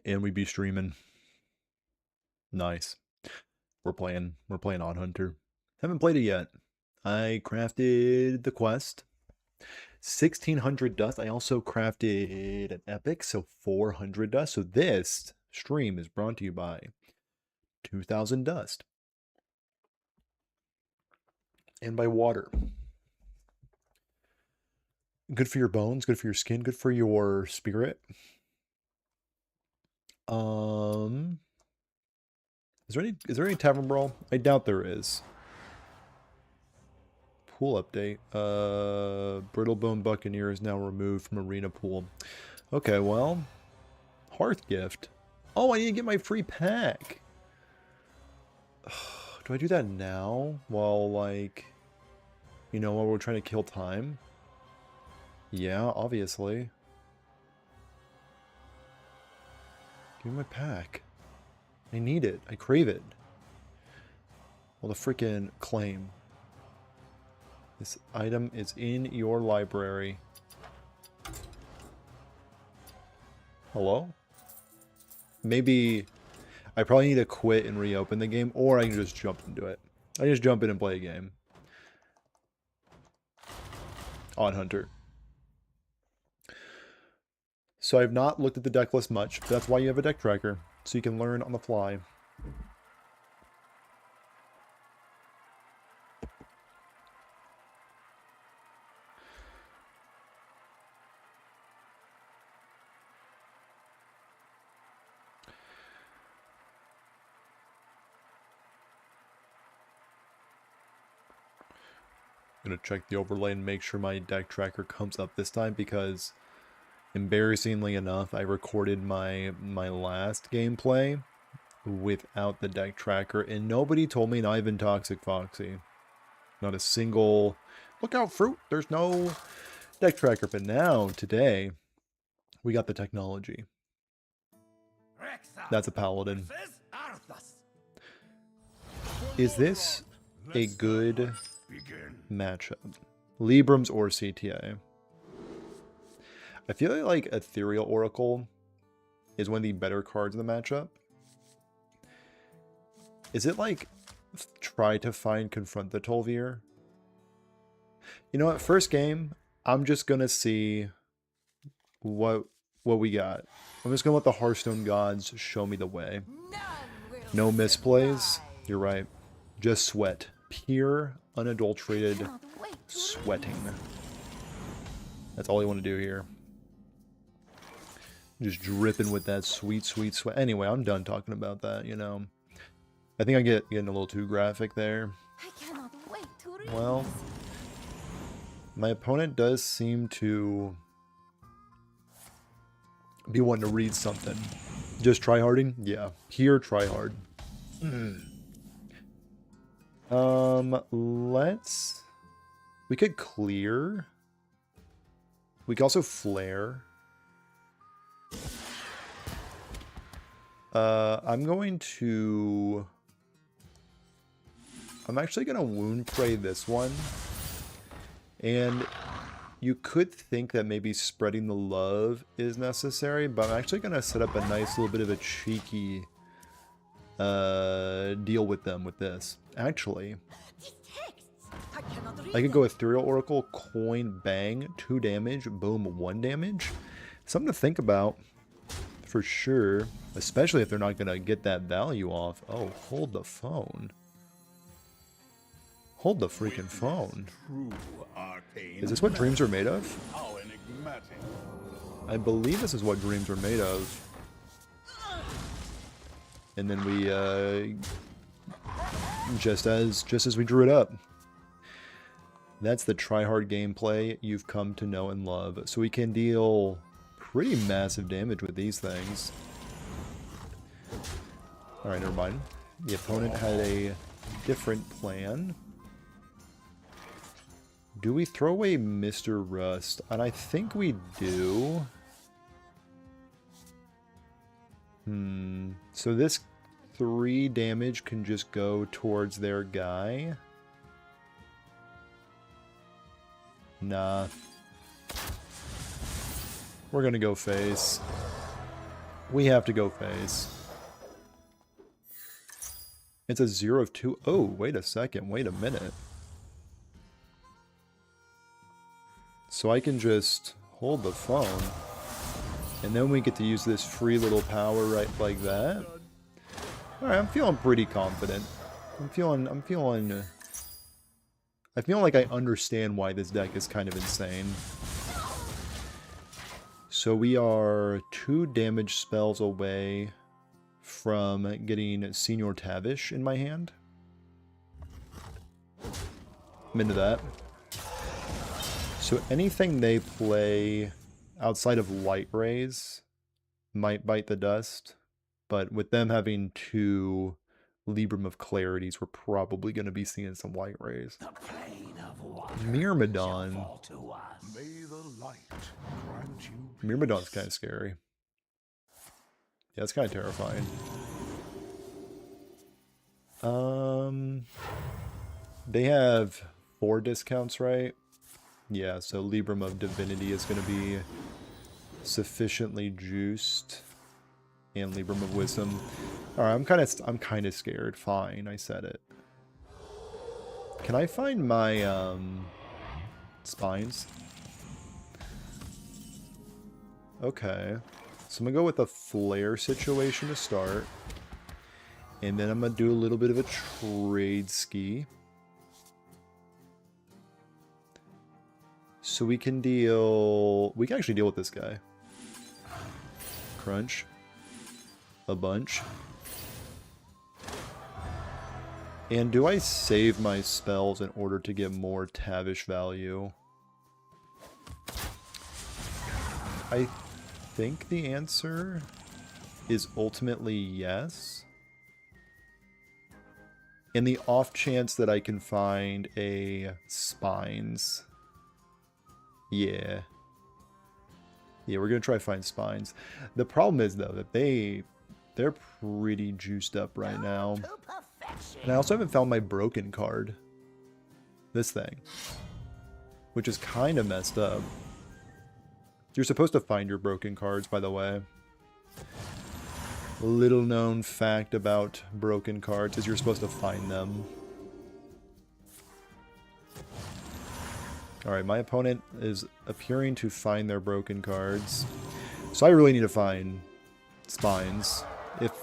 and we be streaming. Nice. We're playing on Hunter. Haven't played it yet. I crafted the quest. 1600 dust. I also crafted an epic, so 400 dust. So this stream is brought to you by 2000 dust. And by water. Good for your bones, good for your skin, good for your spirit. Is there any tavern brawl? I doubt there is. Pool update. Brittlebone Buccaneer is now removed from Arena Pool. Okay, well. Hearth gift. Oh, I need to get my free pack. Do I do that now? While, like, you know, while we're trying to kill time? Yeah, obviously. Give me my pack. I need it. I crave it. Well, the freaking claim. This item is in your library. Hello? Maybe I probably need to quit and reopen the game, or I can just jump into it. I just jump in and play a game. On Hunter. So I've not looked at the deck list much, but that's why you have a deck tracker, so you can learn on the fly. I'm gonna check the overlay and make sure my deck tracker comes up this time, because embarrassingly enough, I recorded my last gameplay without the deck tracker, and nobody told me, not even Toxic Foxy. Not a single, look out fruit, there's no deck tracker. But now, today, we got the technology. That's a paladin. Is this a good matchup? Librams or CTA? I feel like Ethereal Oracle is one of the better cards in the matchup. Is it like try to find Confront the Tol'vir? You know what? First game, I'm just gonna see what we got. I'm just gonna let the Hearthstone gods show me the way. No misplays. You're right. Just sweat. Pure, unadulterated sweating. That's all you want to do here. Just dripping with that sweet, sweet sweat. Anyway, I'm done talking about that, you know. I think I'm getting a little too graphic there. Well, my opponent does seem to be wanting to read something. Just tryharding? Yeah. Here, tryhard. We could clear. We could also flare. I'm actually gonna wound pray this one. And you could think that maybe spreading the love is necessary, but I'm actually gonna set up a nice little bit of a cheeky deal with them with this. Actually, I could go Ethereal Oracle, coin, bang, 2 damage, boom, 1 damage. Something to think about, for sure. Especially if they're not going to get that value off. Oh, hold the phone. Hold the freaking phone. Is this what dreams are made of? I believe this is what dreams are made of. And then we, just as we drew it up. That's the tryhard gameplay you've come to know and love. So we can deal pretty massive damage with these things. Alright, never mind. The opponent had a different plan. Do we throw away Mr. Rust? And I think we do. So this 3 damage can just go towards their guy. Nah. We're gonna go face. We have to go face. It's a 0 of 2. Oh, wait a second. Wait a minute. So I can just hold the phone. And then we get to use this free little power right like that. Alright, I'm feeling pretty confident. I feel like I understand why this deck is kind of insane. So we are 2 damage spells away from getting Senior Tavish in my hand. I'm into that. So anything they play outside of Light Rays might bite the dust. But with them having 2 Libram of Clarities, we're probably going to be seeing some Light Rays. Myrmidon. Myrmidon's kind of scary. Yeah, it's kind of terrifying. They have 4 discounts, right? Yeah, so Libram of Divinity is going to be sufficiently juiced. And Libram of Wisdom. Alright, I'm kind of scared. Fine, I said it. Can I find my spines? Okay. So I'm gonna go with a flare situation to start. And then I'm gonna do a little bit of a trade ski. So we can actually deal with this guy. Crunch. A bunch. And do I save my spells in order to get more Tavish value? I think the answer is ultimately yes. In the off chance that I can find a spines. Yeah. Yeah, we're going to try to find spines. The problem is, though, that they're pretty juiced up right now. And I also haven't found my broken card. This thing. Which is kind of messed up. You're supposed to find your broken cards, by the way. Little known fact about broken cards is you're supposed to find them. Alright, my opponent is appearing to find their broken cards. So I really need to find spines. If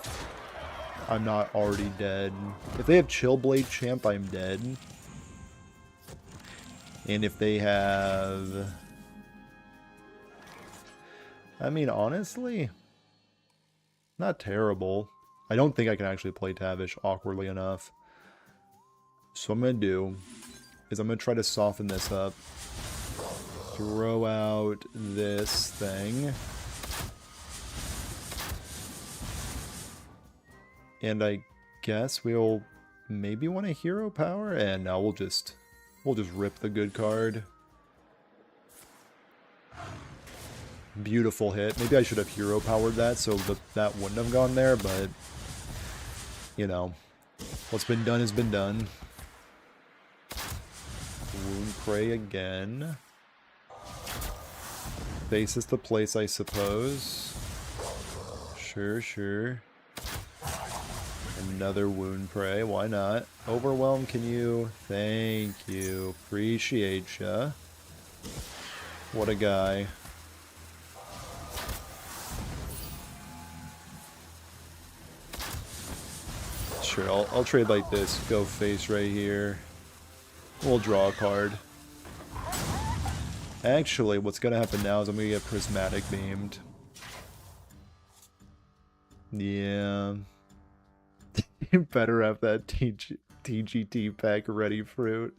I'm not already dead. If they have Chillblade Champ, I'm dead. And if they have... I mean, honestly, not terrible. I don't think I can actually play Tavish awkwardly enough. So what I'm going to do is I'm going to try to soften this up. Throw out this thing. And I guess we'll maybe want a hero power, and now we'll just rip the good card. Beautiful hit. Maybe I should have hero powered that so that wouldn't have gone there, but you know, what's been done has been done. Wound Prey again. Face is the place, I suppose. Sure, sure. Another Wound Prey, why not? Overwhelm, can you? Thank you. Appreciate ya. What a guy. Sure, I'll trade like this. Go face right here. We'll draw a card. Actually, what's going to happen now is I'm going to get Prismatic Beamed. Yeah. You better have that TGT pack ready, Fruit.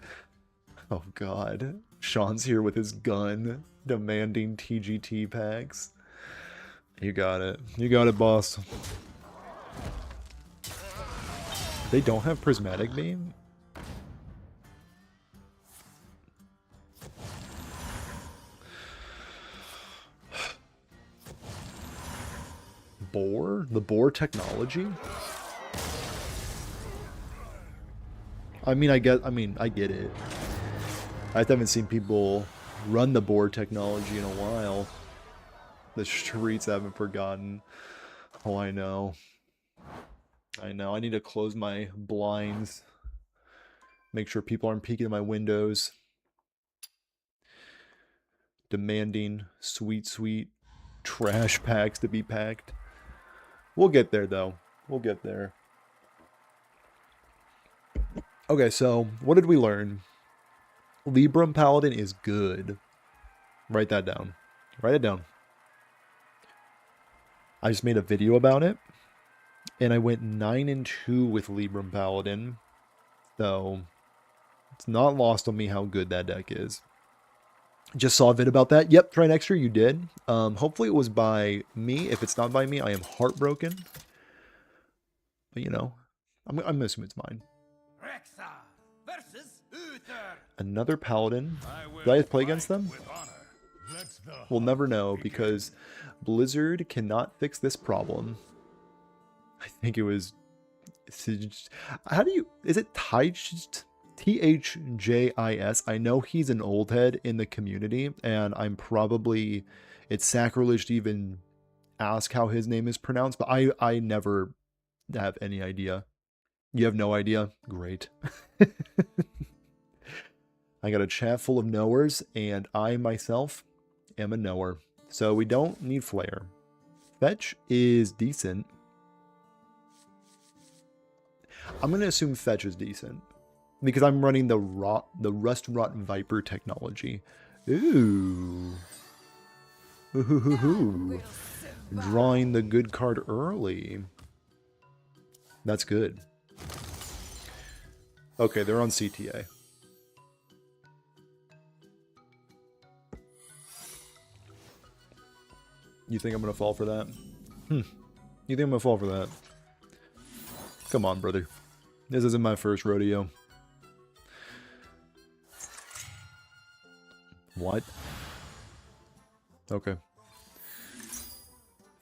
Oh god. Sean's here with his gun, demanding TGT packs. You got it. You got it, boss. They don't have Prismatic Beam? Boar? The Boar technology? I get it. I haven't seen people run the Boar technology in a while. The streets haven't forgotten. Oh, I know. I know. I need to close my blinds. Make sure people aren't peeking at my windows. Demanding sweet, sweet trash packs to be packed. We'll get there, though. We'll get there. Okay, so what did we learn? Libram Paladin is good. Write that down. Write it down. I just made a video about it, and I went 9-2 with Libram Paladin, so it's not lost on me how good that deck is. Just saw a vid about that. Yep, try next year. You did. Hopefully it was by me. If it's not by me, I am heartbroken. But you know, I'm assuming it's mine. Another Paladin. Did I play against them? We'll never know because Blizzard cannot fix this problem. I think it was... How do you... Is it Thijs? Thjis. I know he's an old head in the community, and I'm probably... It's sacrilege to even ask how his name is pronounced, but I never have any idea. You have no idea? Great. I got a chat full of knowers, and I myself am a knower. So we don't need Flare. Fetch is decent. I'm going to assume Fetch is decent. Because I'm running the Rust Rot Viper technology. Ooh. Ooh. Drawing the good card early. That's good. Okay, they're on CTA. You think I'm going to fall for that? You think I'm going to fall for that? Come on, brother. This isn't my first rodeo. What? Okay.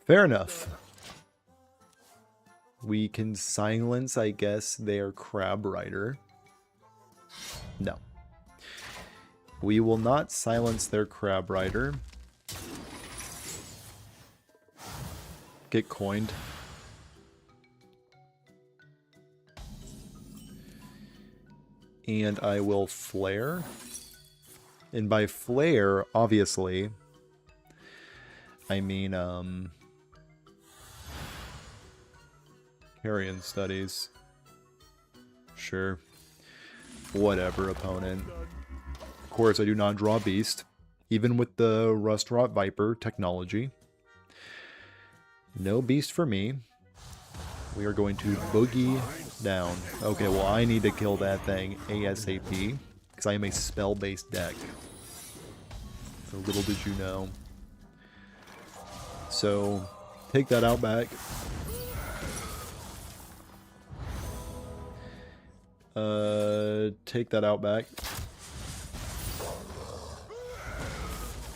Fair enough. We can silence, I guess, their Crab Rider. No. We will not silence their Crab Rider. Get coined. And I will flare. And by flare, obviously, I mean, Carrion Studies. Sure. Whatever, opponent. Of course, I do not draw Beast. Even with the Rust Rot Viper technology. No Beast for me. We are going to boogie down. Okay, well, I need to kill that thing ASAP. Because I am a spell-based deck. So little did you know. So, take that out back. Take that out back.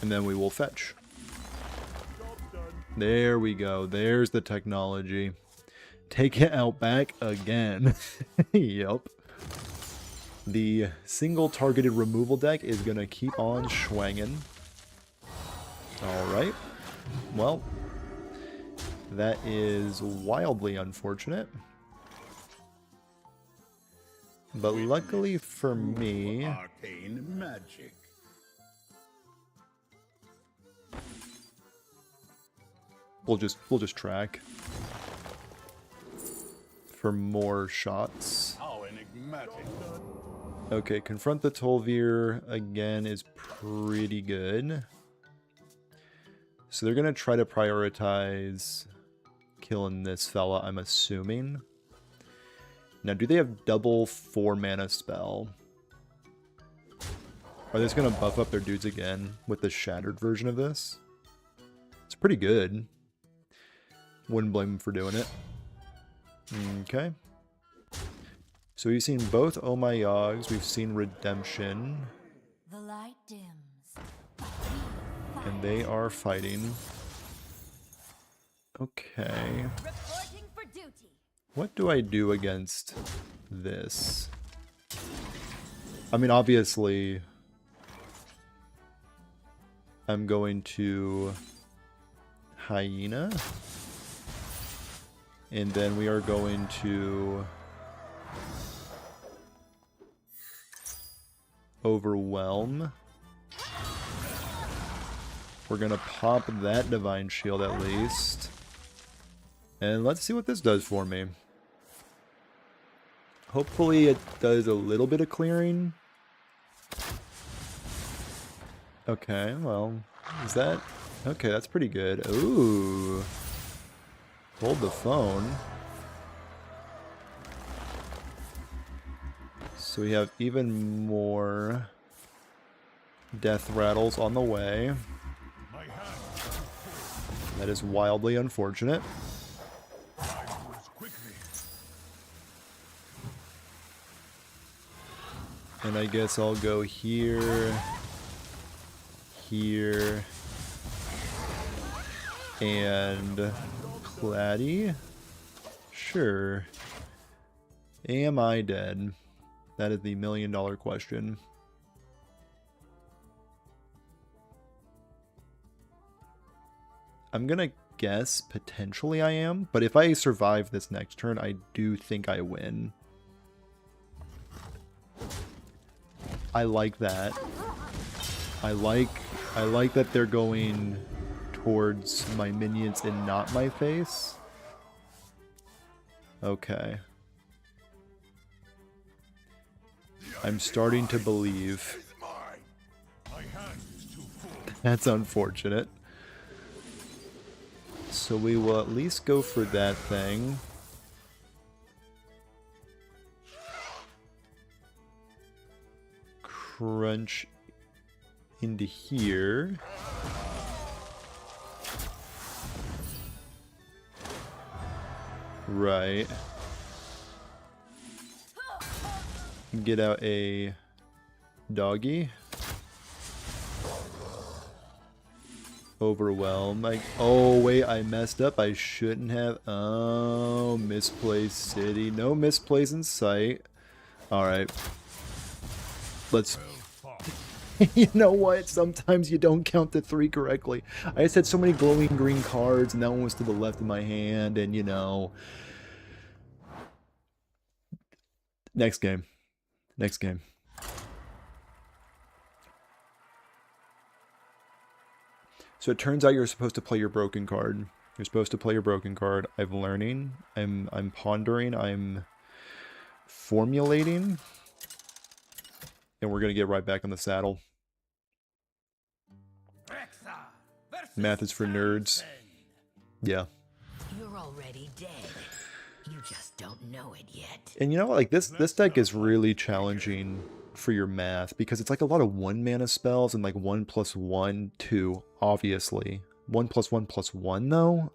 And then we will fetch. There we go. There's the technology. Take it out back again. Yup. The single targeted removal deck is going to keep on schwanging. Alright. Well, that is wildly unfortunate. But luckily for me... Arcane magic. We'll just track for more shots. How enigmatic. Okay, confront the Tol'vir again is pretty good. So they're gonna try to prioritize killing this fella, I'm assuming. Now, do they have double 4-mana spell? Are they just gonna buff up their dudes again with the shattered version of this? It's pretty good. Wouldn't blame them for doing it. Okay. So we've seen both Oh My Yogs. We've seen Redemption. The light dims. And they are fighting. Okay. What do I do against this? I mean, obviously, I'm going to Hyena. And then we are going to overwhelm. We're going to pop that Divine Shield at least. And let's see what this does for me. Hopefully it does a little bit of clearing. Okay, well, is that... Okay, that's pretty good. Ooh. Hold the phone. So we have even more death rattles on the way. That is wildly unfortunate. And I guess I'll go here, here, and Claddy? Sure. Am I dead? That is the million-dollar question. I'm gonna guess potentially I am, but if I survive this next turn, I do think I win. I like that. I like that they're going towards my minions and not my face. Okay. I'm starting to believe. That's unfortunate. So we will at least go for that thing. Crunch into here. Right. Get out a doggy. Overwhelm. Like, oh wait, I messed up. I shouldn't have. Oh, Misplays City. No misplays in sight. Alright. Let's... You know what? Sometimes you don't count to 3 correctly. I just had so many glowing green cards, and that one was to the left of my hand, and you know... Next game. Next game. So it turns out you're supposed to play your broken card. You're supposed to play your broken card. I'm learning. I'm pondering. I'm formulating. And we're going to get right back on the saddle. Math is for nerds. Yeah. You're already dead. You just don't know it yet. And you know what? Like this deck is really challenging for your math because it's like a lot of 1 mana spells and like 1 + 1, 2, obviously. 1 + 1 + 1 though?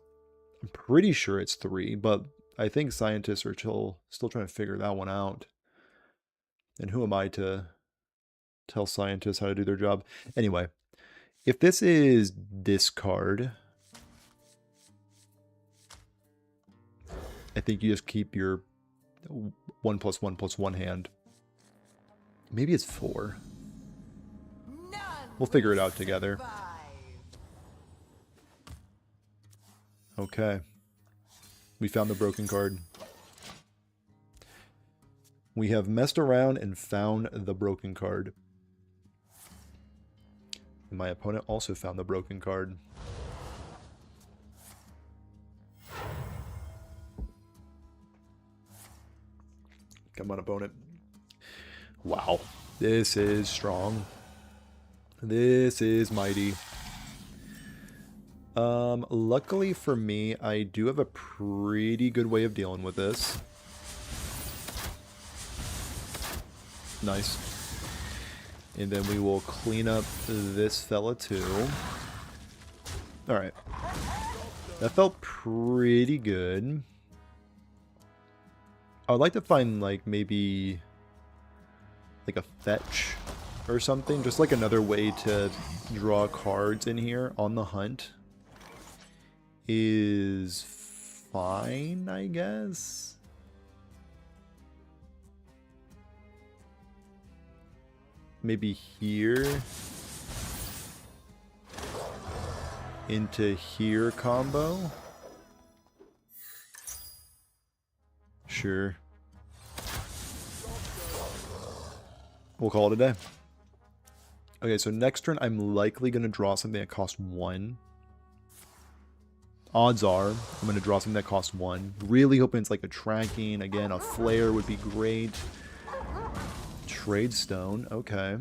I'm pretty sure it's 3, but I think scientists are still trying to figure that one out. And who am I to tell scientists how to do their job? Anyway, if this is discard, I think you just keep your 1 + 1 + 1 hand. Maybe it's 4. We'll figure it out together. Okay. We found the broken card. We have messed around and found the broken card. And my opponent also found the broken card. Come on, opponent. Wow. This is strong. This is mighty. Luckily for me, I do have a pretty good way of dealing with this. Nice. And then we will clean up this fella too. Alright. That felt pretty good. I would like to find, like, maybe... like a fetch or something. Just like another way to draw cards in here on the hunt. Is fine, I guess. Maybe here. Into here combo. Sure. We'll call it a day. Okay, so next turn, I'm likely going to draw something that costs 1. Odds are, I'm going to draw something that costs 1. Really hoping it's like a tracking. Again, a flare would be great. Trade stone, okay.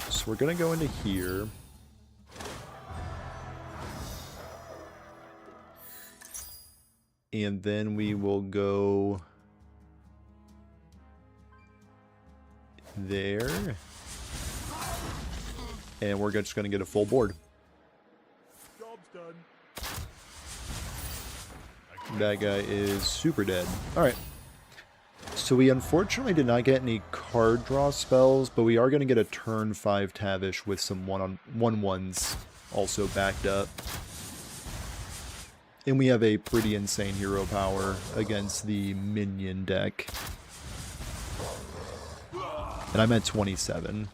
So we're going to go into here. And then we will go there. And we're just going to get a full board. Job's done. That guy is super dead. Alright. So we unfortunately did not get any card draw spells, but we are going to get a turn 5 Tavish with some 1/1s also backed up. And we have a pretty insane hero power against the minion deck. And I'm at 27.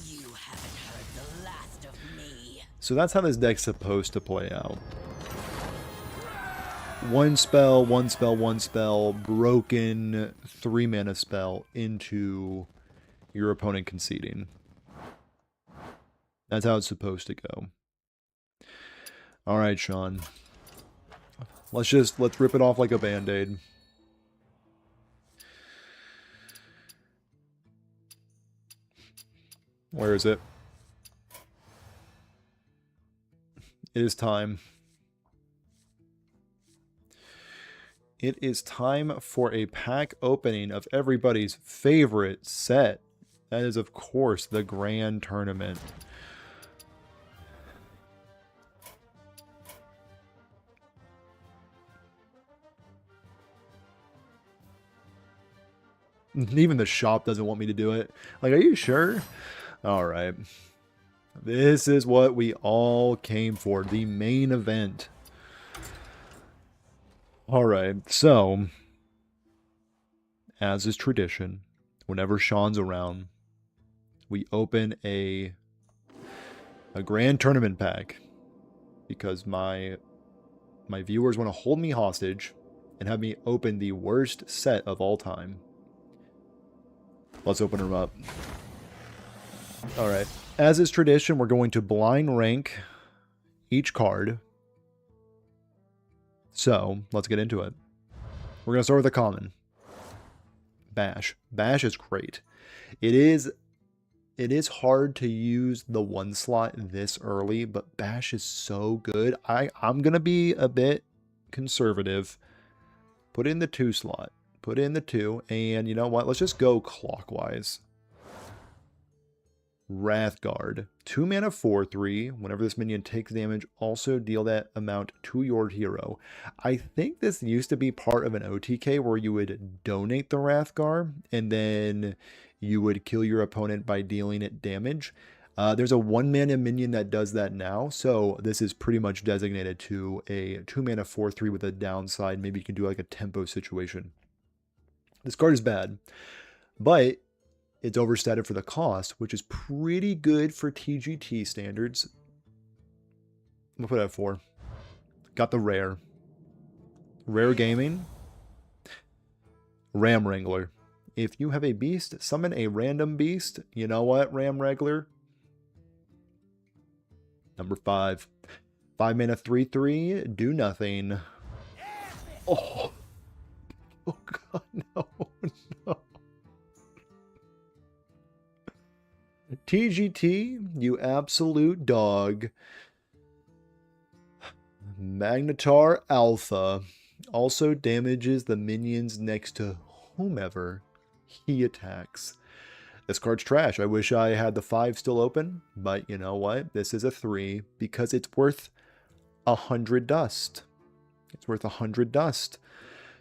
You haven't heard the last of me. So that's how this deck's supposed to play out. 1 spell, 1 spell, 1 spell, broken 3 mana spell into your opponent conceding. That's how it's supposed to go. Alright, Sean. Let's rip it off like a band-aid. Where is it? It is time. It is time for a pack opening of everybody's favorite set. That is, of course, the Grand Tournament. Even the shop doesn't want me to do it. Like, are you sure? Alright. This is what we all came for. The main event. Alright, so, as is tradition, whenever Sean's around, we open a Grand Tournament pack. Because my viewers want to hold me hostage and have me open the worst set of all time. Let's open them up. Alright. As is tradition, we're going to blind rank each card. So, let's get into it. We're going to start with a common. Bash. Bash is great. It is hard to use the 1 slot this early, but Bash is so good. I'm going to be a bit conservative. Put in the 2 slot. Put in the 2, and you know what? Let's just go clockwise. Wrathguard. 2 mana 4/3. Whenever this minion takes damage, also deal that amount to your hero. I think this used to be part of an OTK where you would donate the Wrathguard, and then you would kill your opponent by dealing it damage. There's a 1 mana minion that does that now, so this is pretty much designated to a 2 mana 4/3 with a downside. Maybe you can do like a tempo situation. This card is bad, but it's overstated for the cost, which is pretty good for TGT standards. I'm going to put it at 4. Got the rare. Rare Gaming. Ram Wrangler. If you have a beast, summon a random beast. You know what, Ram Wrangler? Number 5. 5 mana 3/3. Do nothing. Oh. Oh god, no, no. TGT, you absolute dog. Magnetar Alpha also damages the minions next to whomever he attacks. This card's trash. I wish I had the 5 still open, but you know what? This is a 3 because it's worth 100 dust. It's worth 100 dust.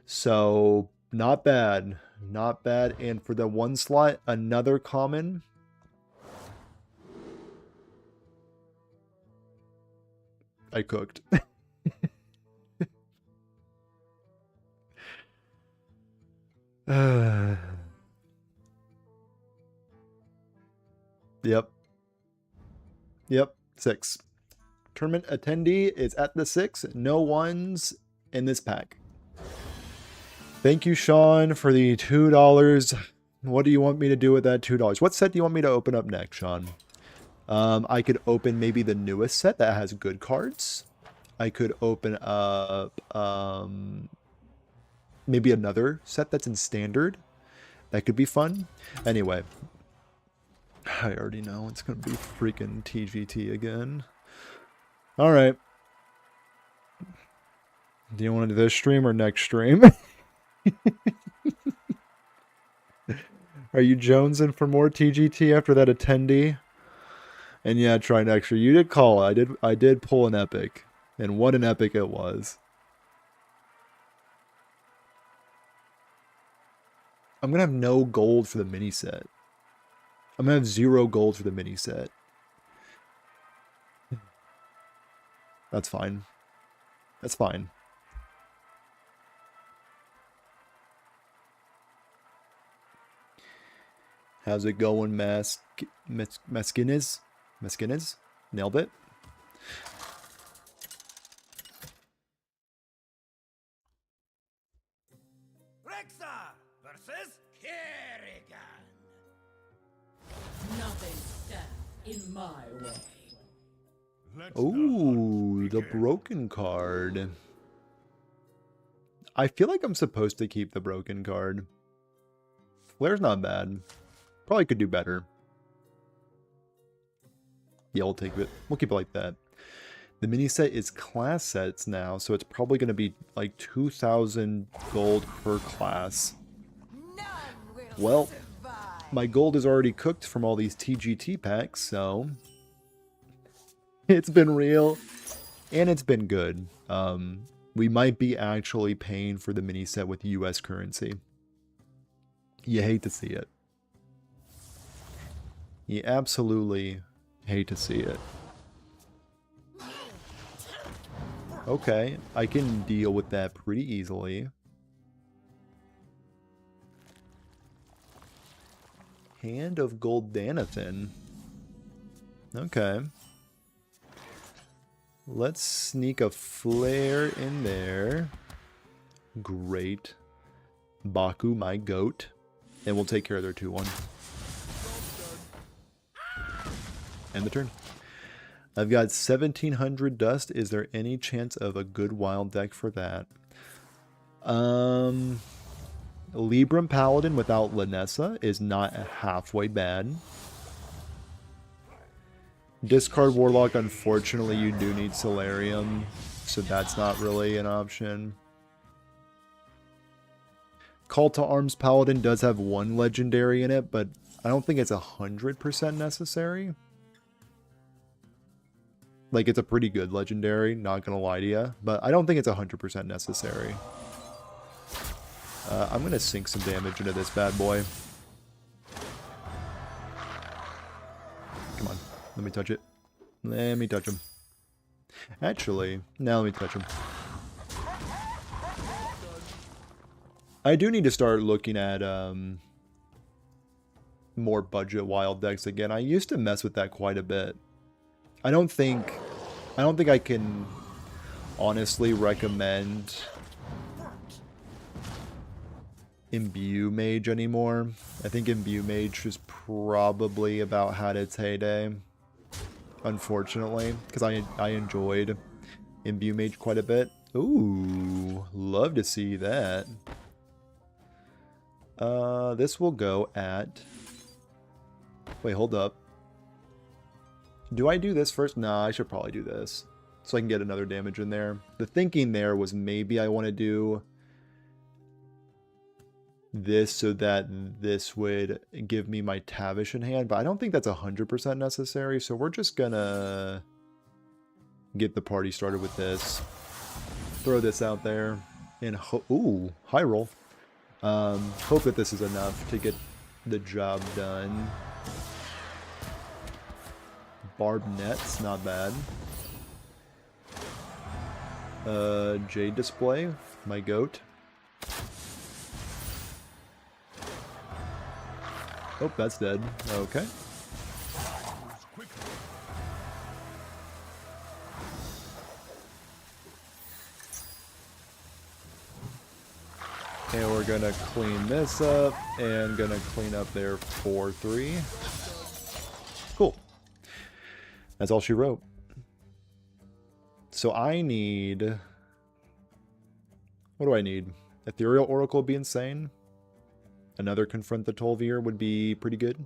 So, not bad. Not bad. And for the 1 slot, another common. I cooked. Yep. Yep. 6. Tournament attendee is at the 6. No ones in this pack. Thank you, Sean, for the $2. What do you want me to do with that $2? What set do you want me to open up next, Sean? I could open maybe the newest set that has good cards. I could open up maybe another set that's in standard. That could be fun. Anyway, I already know it's going to be freaking TGT again. All right. Do you want to do this stream or next stream? Are you jonesing for more TGT after that attendee? And yeah, try next year. You did call. I did pull an epic. And what an epic it was. I'm going to have no gold for the mini set. I'm going to have 0 gold for the mini set. That's fine. That's fine. How's it going, Maskinis? Maskinis? Nailed it. Rexa versus Kerrigan. Nothing stands in my way. Ooh, the broken card. I feel like I'm supposed to keep the broken card. Flare's not bad. Probably could do better. Yeah, we'll take it. We'll keep it like that. The mini set is class sets now, so it's probably going to be like 2,000 gold per class. Well, my gold is already cooked from all these TGT packs, so it's been real and it's been good. We might be actually paying for the mini set with US currency. You hate to see it. You absolutely hate to see it. Okay, I can deal with that pretty easily. Hand of Goldanathan. Okay. Let's sneak a flare in there. Great. Baku, my goat. And we'll take care of their 2-1. End the turn. I've got 1,700 dust. Is there any chance of a good wild deck for that? Libram Paladin without Lanessa is not halfway bad. Discard Warlock, unfortunately, you do need Solarium, so that's not really an option. Call to Arms Paladin does have 1 legendary in it, but I don't think it's 100% necessary. Like, it's a pretty good legendary, not gonna lie to you, but I don't think it's 100% necessary. I'm gonna sink some damage into this bad boy. Come on, let me touch it. Let me touch him. Actually, now let me touch him. I do need to start looking at more budget wild decks again. I used to mess with that quite a bit. I don't think I can honestly recommend Imbue Mage anymore. I think Imbue Mage is probably about had its heyday, unfortunately, because I enjoyed Imbue Mage quite a bit. Ooh, love to see that. This will go at... Wait, hold up. Do I do this first? Nah, I should probably do this. So I can get another damage in there. The thinking there was maybe I want to do this so that this would give me my Tavish in hand, but I don't think that's 100% necessary, so we're just gonna get the party started with this. Throw this out there, and ooh, high roll. Hope that this is enough to get the job done. Barb Nets, not bad. Jade Display, my goat. Oh, that's dead. Okay. And we're gonna clean this up, and gonna clean up their 4-3. Cool. That's all she wrote. So I need... What do I need? Ethereal Oracle would be insane. Another Confront the Tol'vir would be pretty good.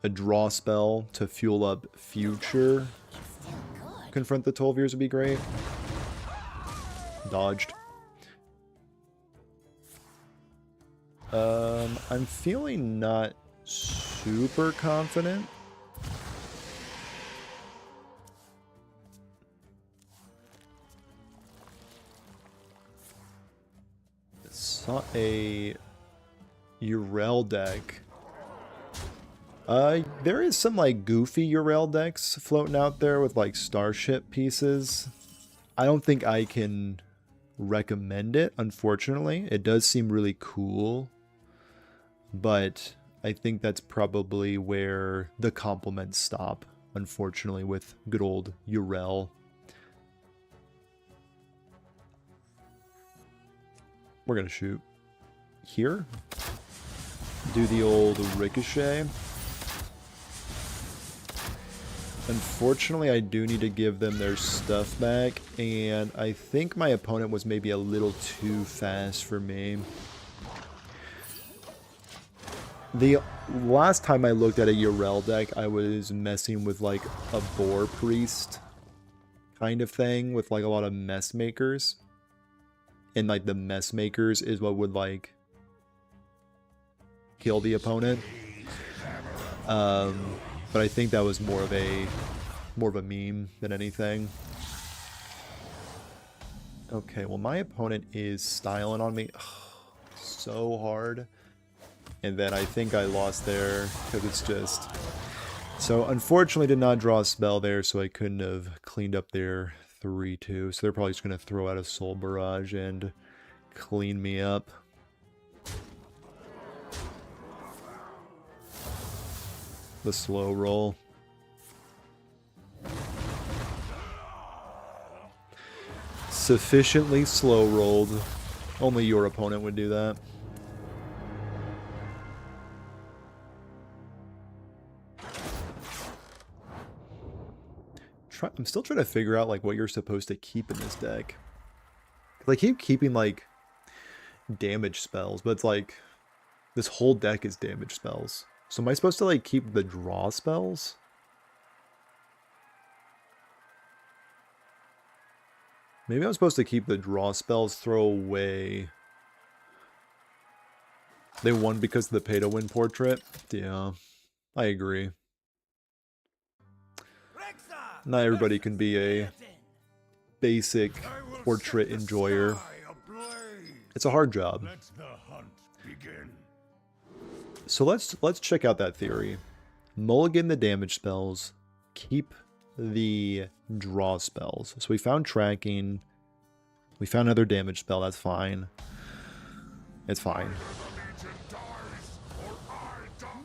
A draw spell to fuel up future Confront the Tol'virs would be great. Dodged. I'm feeling not super confident. Saw a Yrel deck. There is some like goofy Yrel decks floating out there with like starship pieces. I don't think I can recommend it, unfortunately. It does seem really cool, but I think that's probably where the compliments stop, unfortunately, with good old Yrel. We're gonna shoot here. Do the old ricochet. Unfortunately, I do need to give them their stuff back, and I think my opponent was maybe a little too fast for me. The last time I looked at a Yrel deck, I was messing with like a Boar Priest kind of thing with like a lot of mess makers. And like the mess makers is what would like kill the opponent. But I think that was more of a meme than anything. Okay, well my opponent is styling on me so hard. And then I think I lost there because it's just... So unfortunately did not draw a spell there, so I couldn't have cleaned up their 3-2. So they're probably just going to throw out a Soul Barrage and clean me up. The slow roll. Sufficiently slow rolled. Only your opponent would do that. I'm still trying to figure out like what you're supposed to keep in this deck. I keep keeping like damage spells, but it's like this whole deck is damage spells. So am I supposed to like keep the draw spells? Maybe I'm supposed to keep the draw spells, throw away. They won because of the pay to win portrait. Yeah, I agree. Not everybody can be a basic portrait enjoyer. It's a hard job. So let's check out that theory. Mulligan the damage spells, keep the draw spells. So we found tracking. We found another damage spell, that's fine. It's fine.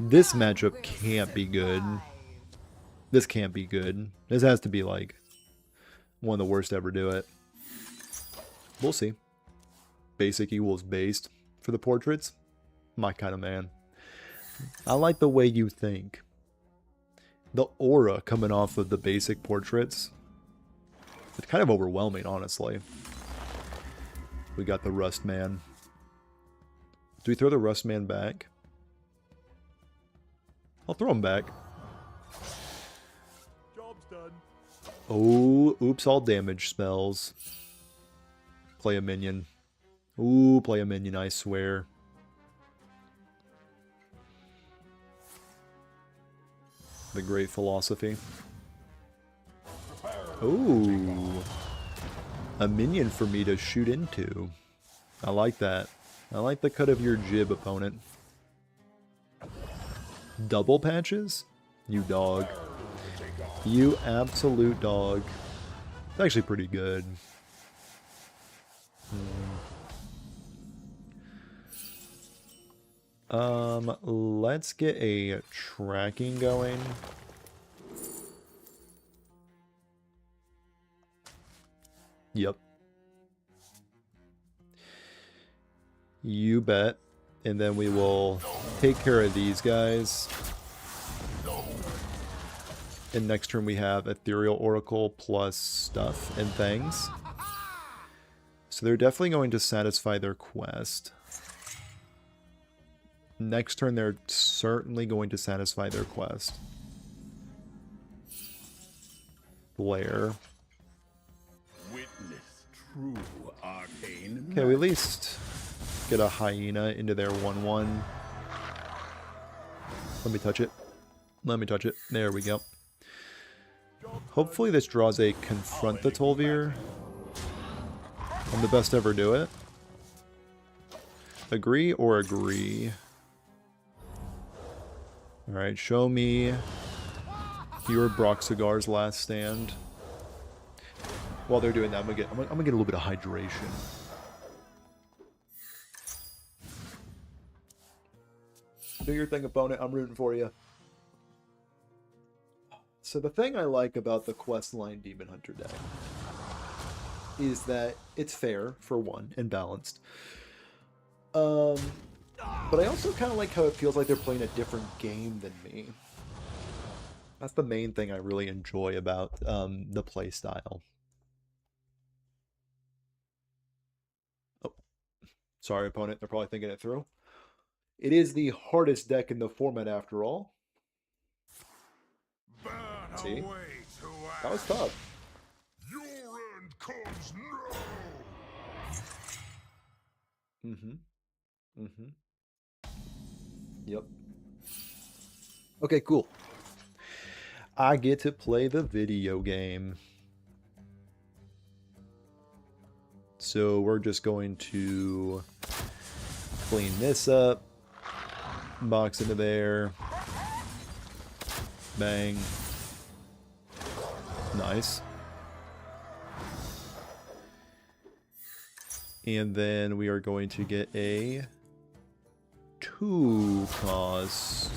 This matchup can't be good. This can't be good. This has to be like one of the worst to ever do it. We'll see. Basic equals based for the portraits. My kind of man. I like the way you think. The aura coming off of the basic portraits. It's kind of overwhelming, honestly. We got the Rust Man. Do we throw the Rust Man back? I'll throw him back. Job's done. Oh, oops, all damage spells. Play a minion. Ooh, play a minion, I swear. The great philosophy. Ooh. A minion for me to shoot into. I like that. I like the cut of your jib, opponent. Double patches? You dog. You absolute dog. It's actually pretty good. Let's get a tracking going. Yep. You bet. And then we will take care of these guys. And next turn we have Ethereal Oracle plus stuff and things. So they're definitely going to satisfy their quest. Next turn they're certainly going to satisfy their quest. Blair. Witness true arcane. Okay, we at least get a hyena into their 1/1. Let me touch it. Let me touch it. There we go. Hopefully this draws a Confront the Tol'vir. I'm the best to ever do it. Agree or agree? Alright, show me your Broxigar's last stand. While they're doing that, I'm gonna get a little bit of hydration. Do your thing, opponent. I'm rooting for you. So the thing I like about the Questline Demon Hunter deck is that it's fair, for one, and balanced. But I also kind of like how it feels like they're playing a different game than me. That's the main thing I really enjoy about the play style. Oh, sorry, opponent. They're probably thinking it through. It is the hardest deck in the format, after all. See? That was tough. Your end comes now. Yep. Okay, cool. I get to play the video game. So we're just going to clean this up. Box into there. Bang. Nice. And then we are going to get a 2-cost.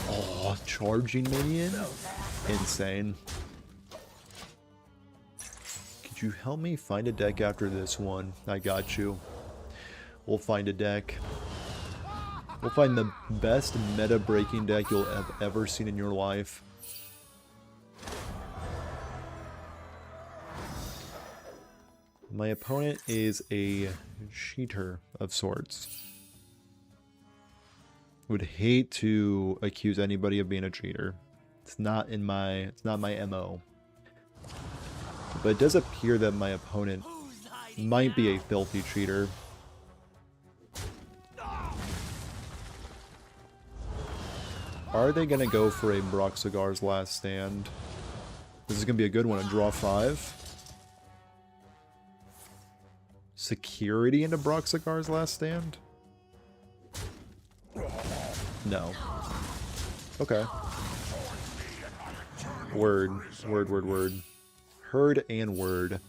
Oh, charging minion? Insane. Could you help me find a deck after this one? I got you. We'll find a deck. We'll find the best meta-breaking deck you'll have ever seen in your life. My opponent is a cheater of sorts. Would hate to accuse anybody of being a cheater. It's not my MO. But it does appear that my opponent might be a filthy cheater. Are they gonna go for a Broxigar's Last Stand? This is gonna be a good one. A draw 5. Security into Broxigar's Last Stand? No. Okay. Word. Word, word, word. Heard and word.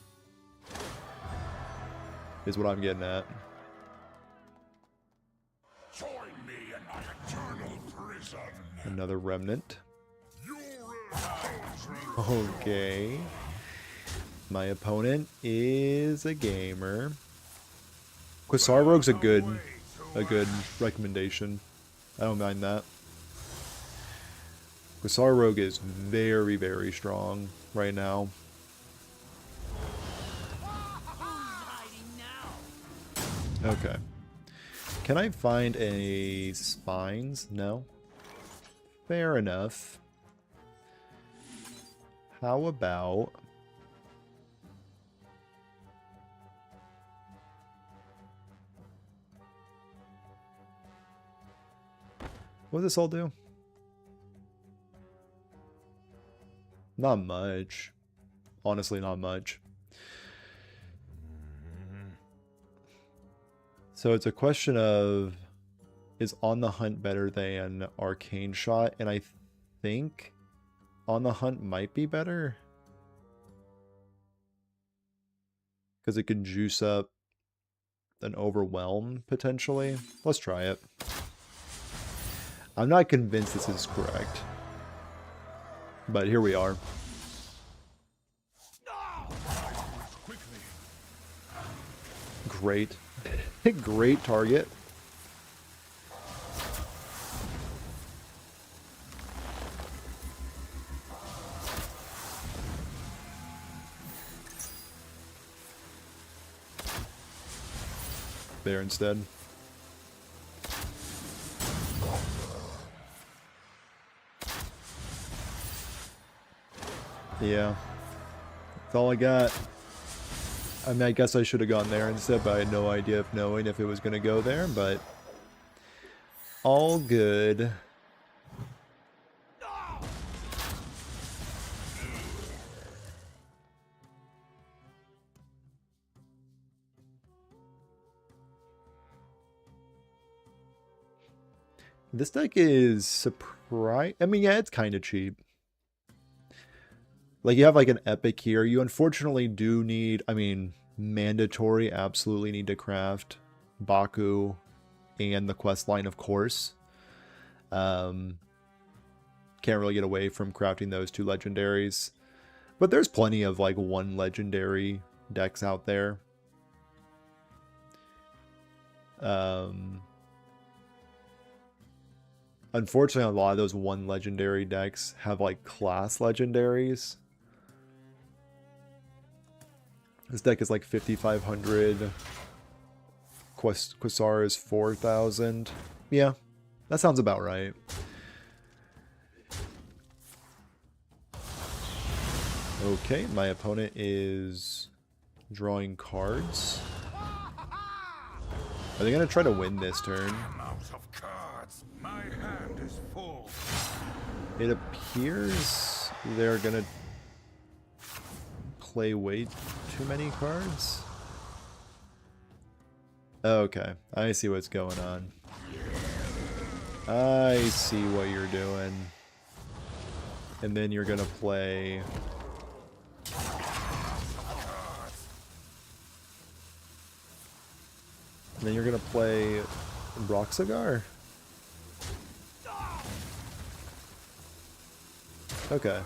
Is what I'm getting at. Join me in my eternal prison. Another remnant. Your end comes now. Okay. My opponent is a gamer. Quasar Rogue's a good recommendation. I don't mind that. Quasar Rogue is very, very strong right now. Okay. Can I find a spines? No. Fair enough. How about... what does this all do? Not much. Honestly, not much. So it's a question of, is On the Hunt better than Arcane Shot? And I think On the Hunt might be better. Because it can juice up an Overwhelm, potentially. Let's try it. I'm not convinced this is correct. But here we are. Great. Great target. There instead. Yeah. That's all I got. I mean, I guess I should have gone there instead, but I had no idea of knowing if it was going to go there, but all good. This deck is surprise. I mean, yeah, it's kind of cheap. Like, you have like an epic here. You unfortunately do need, I mean, mandatory, absolutely need to craft Baku and the quest line, of course. Can't really get away from crafting those two legendaries. But there's plenty of like one legendary decks out there. Unfortunately, a lot of those one legendary decks have like class legendaries. This deck is like 5,500. Quasar is 4,000. Yeah, that sounds about right. Okay, my opponent is drawing cards. Are they going to try to win this turn? I'm out of cards. My hand is full. It appears they're going to play way too many cards. Okay, I see what's going on. I see what you're doing. And then you're going to play... And then you're going to play Broxigar? Okay.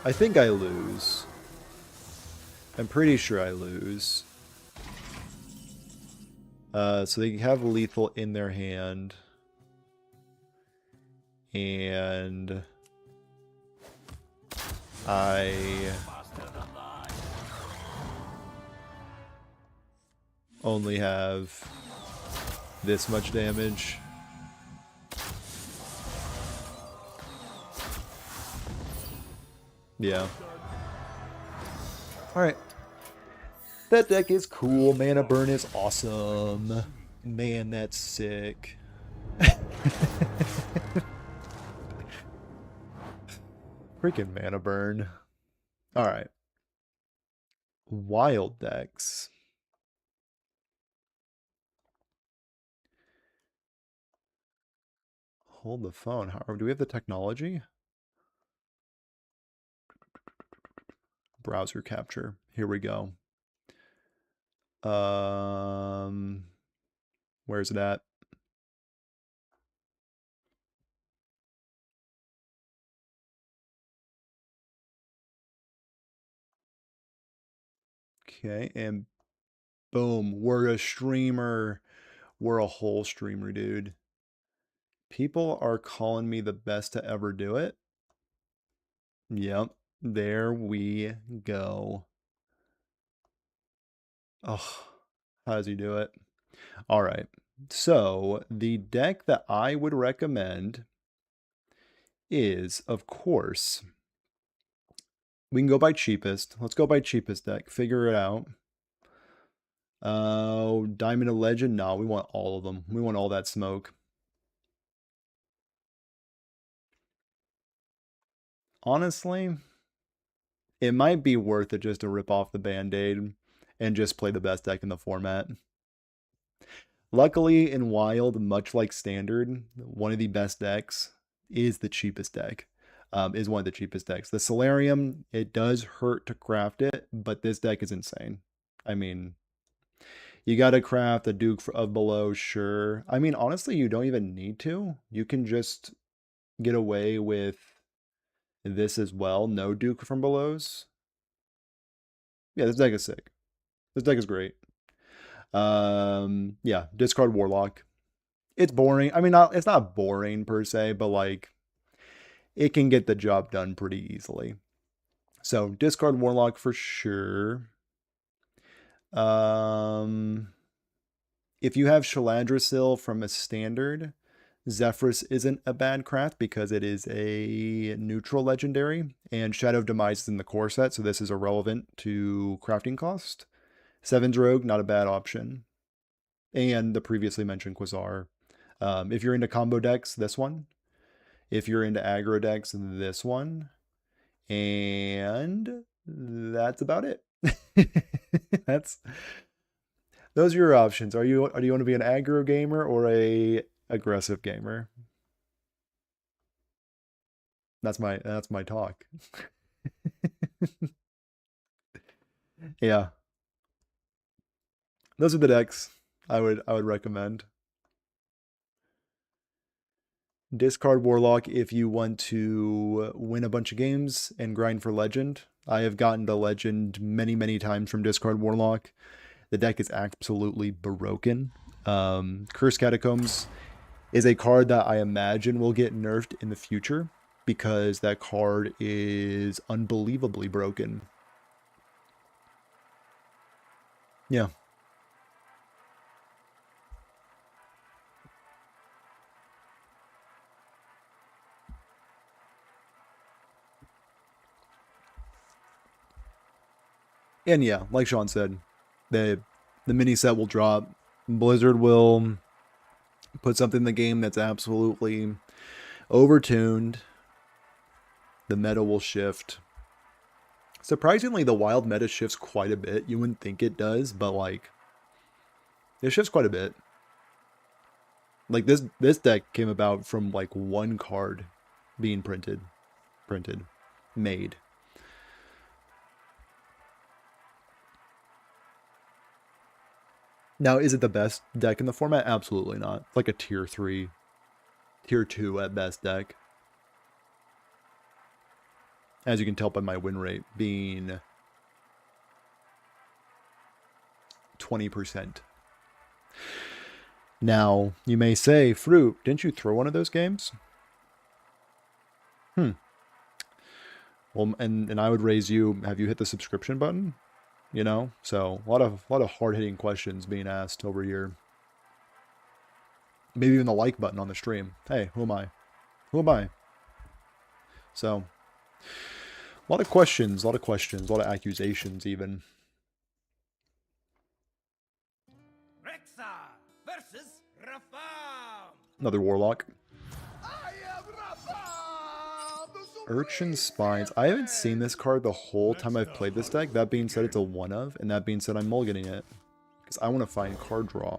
I think I lose. I'm pretty sure I lose. So they have lethal in their hand. And I only have this much damage. Yeah. Alright. That deck is cool. Mana burn is awesome. Man, that's sick. Freaking mana burn. Alright. Wild decks. Hold the phone. However, do we have the technology? Browser capture. Here we go. Where's it at? Okay, and boom, we're a streamer. We're a whole streamer, dude. People are calling me the best to ever do it. Yep, there we go. Oh, how does he do it? All right. So the deck that I would recommend is, of course, we can go by cheapest. Let's go by cheapest deck. Figure it out. Diamond of Legend? No, we want all of them. We want all that smoke. Honestly, it might be worth it just to rip off the Band-Aid and just play the best deck in the format. Luckily, in Wild, much like Standard, one of the best decks is the cheapest deck. Is one of the cheapest decks. The Solarium, it does hurt to craft it, but this deck is insane. I mean, you got to craft a Duke of Below, sure. I mean, honestly, you don't even need to. You can just get away with this as well. No Duke from Belows. Yeah, this deck is sick. This deck is great. Yeah, discard Warlock. It's boring. I mean, it's not boring per se, but like it can get the job done pretty easily. So discard Warlock for sure. If you have Shalandrasil from a standard, Zephyrus isn't a bad craft because it is a neutral legendary, and Shadow of Demise is in the core set, so this is irrelevant to crafting cost. Seven's Rogue, not a bad option. And the previously mentioned Quasar. If you're into combo decks, this one. If you're into aggro decks, this one. And that's about it. Those are your options. Do you want to be an aggro gamer or a aggressive gamer? That's my talk. Yeah. Those are the decks I would recommend. Discard Warlock if you want to win a bunch of games and grind for Legend. I have gotten to Legend many, many times from Discard Warlock. The deck is absolutely broken. Curse Catacombs is a card that I imagine will get nerfed in the future because that card is unbelievably broken. Yeah. And yeah, like Sean said, the mini set will drop. Blizzard will put something in the game that's absolutely overtuned. The meta will shift. Surprisingly, the wild meta shifts quite a bit. You wouldn't think it does, but like it shifts quite a bit. Like this deck came about from like one card being made. Now, is it the best deck in the format? Absolutely not. It's like a tier 3, tier 2 at best deck. As you can tell by my win rate being 20%. Now, you may say, Fruit, didn't you throw one of those games? Well, and I would raise you, have you hit the subscription button? You know? So, a lot of hard-hitting questions being asked over here. Maybe even the like button on the stream. Hey, who am I? Who am I? So, a lot of questions, a lot of accusations even. Another Warlock. Urchin Spines. I haven't seen this card the whole time I've played this deck. That being said, it's a one of, and that being said, I'm mulliganing it. Because I want to find card draw.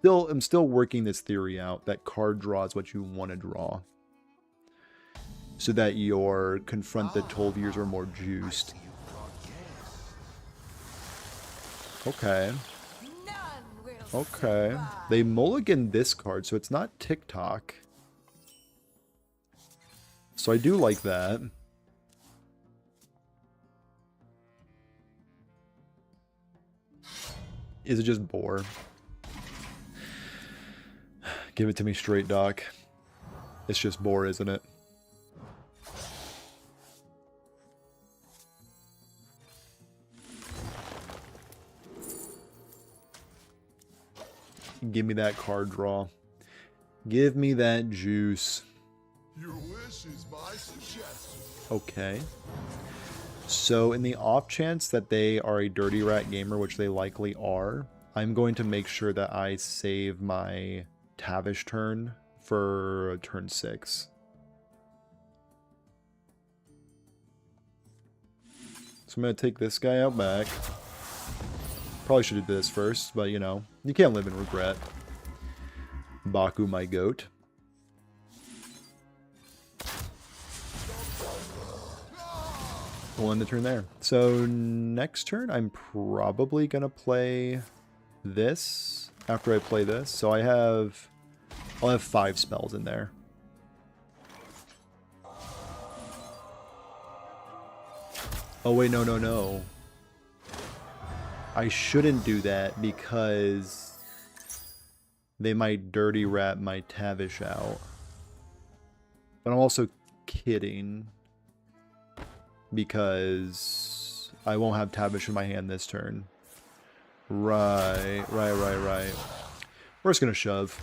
I'm still working this theory out that card draw is what you want to draw. So that your Confront the 12 Years are more juiced. Okay. Okay. They mulligan this card, so it's not TikTok. So I do like that. Is it just bore? Give it to me straight, Doc. It's just bore, isn't it? Give me that card draw. Give me that juice. Your wish is my suggestion. Okay. So in the off chance that they are a Dirty Rat gamer, which they likely are, I'm going to make sure that I save my Tavish turn for turn 6. So I'm going to take this guy out back. Probably should have did this first, but you know, you can't live in regret. Baku, my goat. We'll end the turn there. So next turn, I'm probably going to play this after I play this. So I'll have 5 spells in there. Oh, wait, no. I shouldn't do that because they might dirty rat my Tavish out. But I'm also kidding because I won't have Tavish in my hand this turn. Right. We're just gonna shove.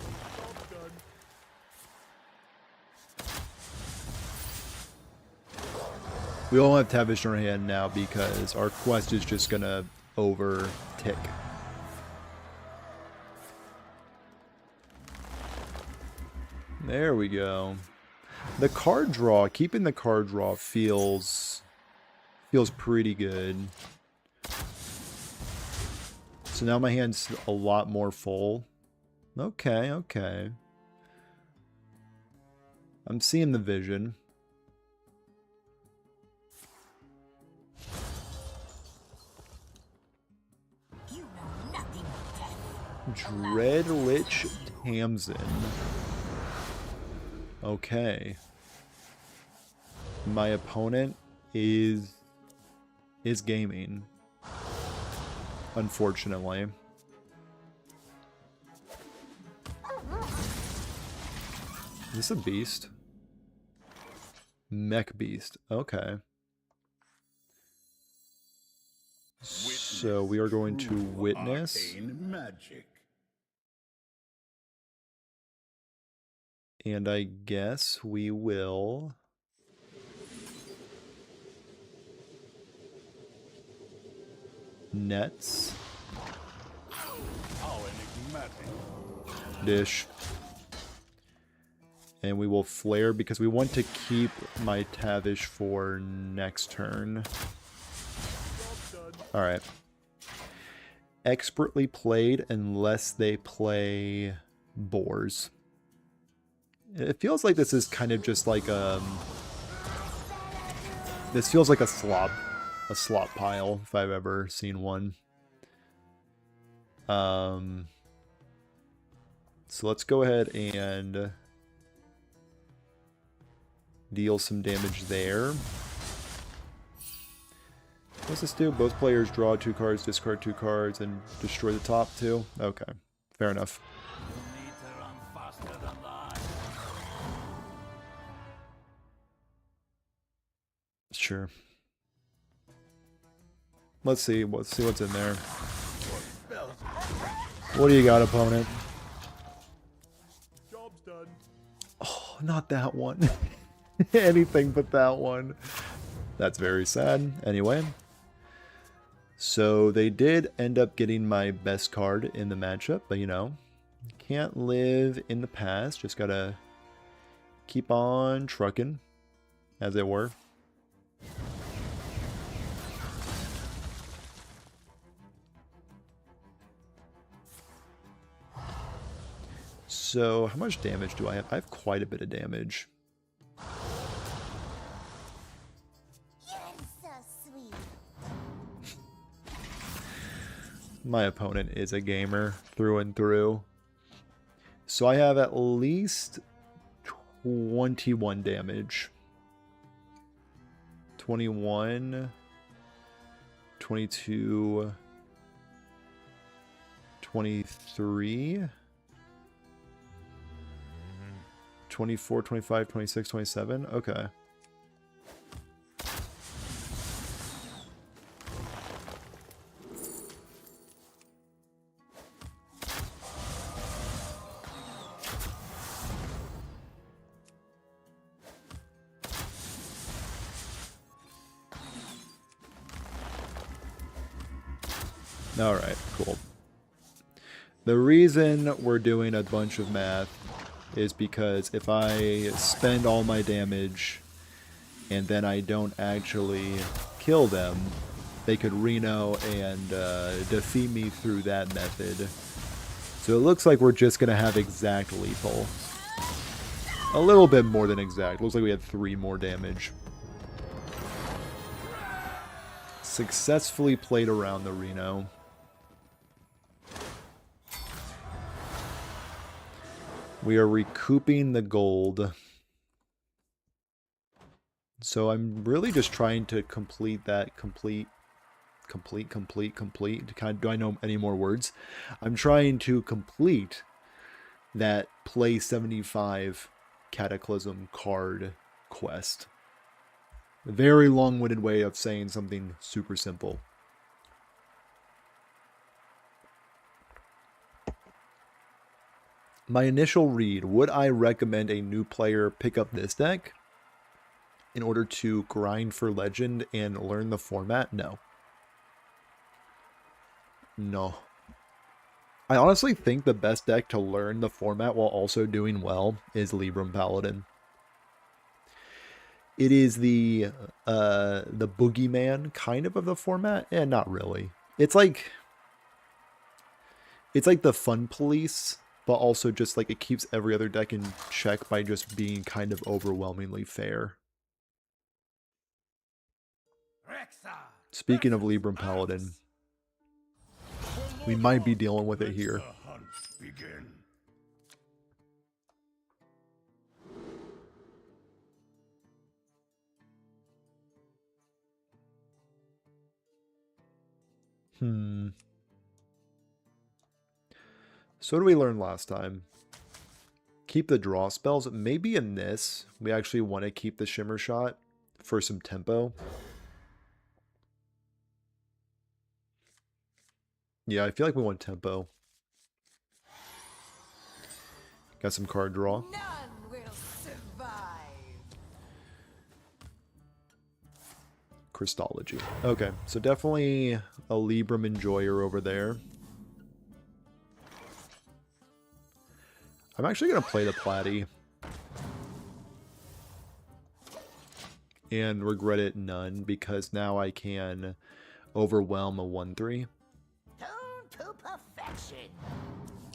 We all have Tavish in our hand now because our quest is just gonna over-tick. There we go. The card draw, keeping the card draw feels pretty good. So now my hand's a lot more full. Okay, okay. I'm seeing the vision. You know nothing of death. Dreadlich Tamsin. Okay. My opponent is gaming. Unfortunately. Is this a beast? Mech beast. Okay. So we are going to witness. Magic. And I guess we will... Nets. How enigmatic. Dish. And we will flare because we want to keep my Tavish for next turn. Alright. Expertly played unless they play boars. It feels like this is kind of just like this feels like a slop pile if I've ever seen one. So let's go ahead and deal some damage there. What's this do? Both players draw 2 cards, discard 2 cards, and destroy the top 2? Okay, fair enough. You need to run faster than that. Sure. Let's see what's in there. What do you got, opponent? Job's done. Oh, not that one. Anything but that one. That's very sad. Anyway. So they did end up getting my best card in the matchup, but you know, can't live in the past. Just gotta keep on trucking, as it were. So how much damage do I have? I have quite a bit of damage. My opponent is a gamer through and through. So I have at least 21 damage. 21, 22, 23, 24, 25, 26, 27. Okay. Alright, cool. The reason we're doing a bunch of math is because if I spend all my damage and then I don't actually kill them, they could Reno and defeat me through that method. So it looks like we're just going to have exact lethal. A little bit more than exact. Looks like we had 3 more damage. Successfully played around the Reno. We are recouping the gold. So I'm really just trying to complete that complete. Do I know any more words? I'm trying to complete that play 75 Cataclysm card quest. A very long-winded way of saying something super simple. My initial read, would I recommend a new player pick up this deck in order to grind for Legend and learn the format? No. No. I honestly think the best deck to learn the format while also doing well is Libram Paladin. It is the boogeyman kind of the format, and not really. It's like the fun police, but also just like it keeps every other deck in check by just being kind of overwhelmingly fair. Speaking of Libram Paladin, we might be dealing with it here. So what did we learn last time? Keep the draw spells. Maybe in this, we actually want to keep the Shimmer Shot for some tempo. Yeah, I feel like we want tempo. Got some card draw. None will survive. Crystology. Okay, so definitely a Libram enjoyer over there. I'm actually going to play the Platy. And regret it none, because now I can overwhelm a 1-3. Tuned to perfection.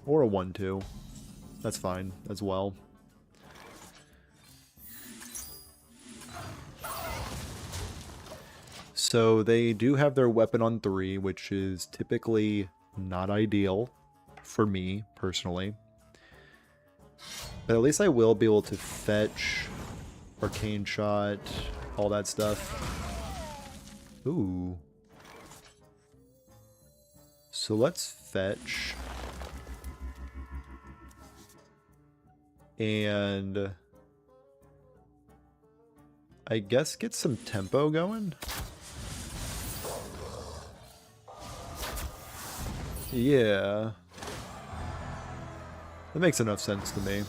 Or a 1-2. That's fine as well. So they do have their weapon on 3, which is typically not ideal for me, personally. But at least I will be able to fetch, Arcane Shot, all that stuff. Ooh. So let's fetch. And I guess get some tempo going. Yeah. That makes enough sense to me.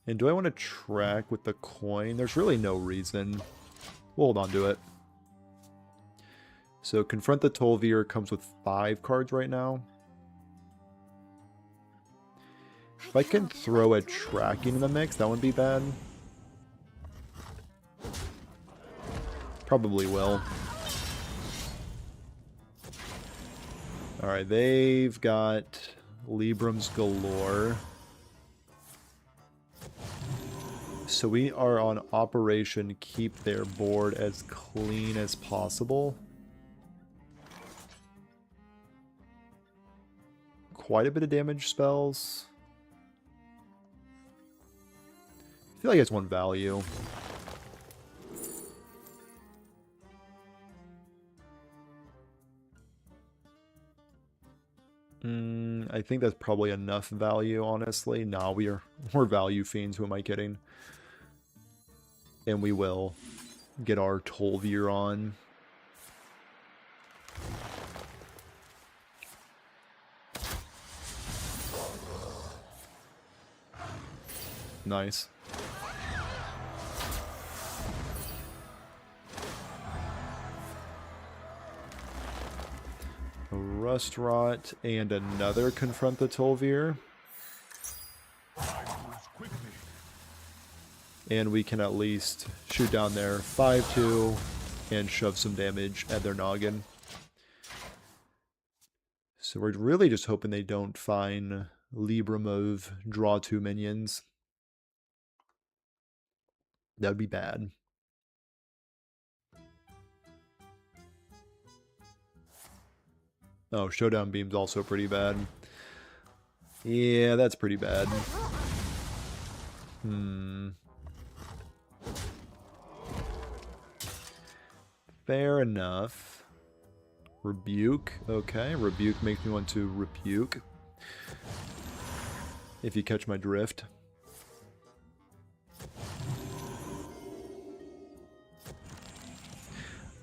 And do I want to track with the coin? There's really no reason. We'll hold on to it. So Confront the Tol'vir comes with 5 cards right now. If I can throw a tracking in the mix, that wouldn't be bad. Probably will. Alright, they've got Librams galore. So we are on Operation Keep their board as clean as possible. Quite a bit of damage spells. I feel like it's 1 value. I think that's probably enough value, honestly. Nah, we're value fiends. Who am I kidding? And we will get our Tol'vir on. Nice. A Rust Rot and another Confront the Tol'vir. And we can at least shoot down there 5-2 and shove some damage at their noggin. So we're really just hoping they don't find Libram of draw 2 minions. That would be bad. Oh, Showdown Beam's also pretty bad. Yeah, that's pretty bad. Fair enough. Rebuke. Okay, rebuke makes me want to rebuke. If you catch my drift.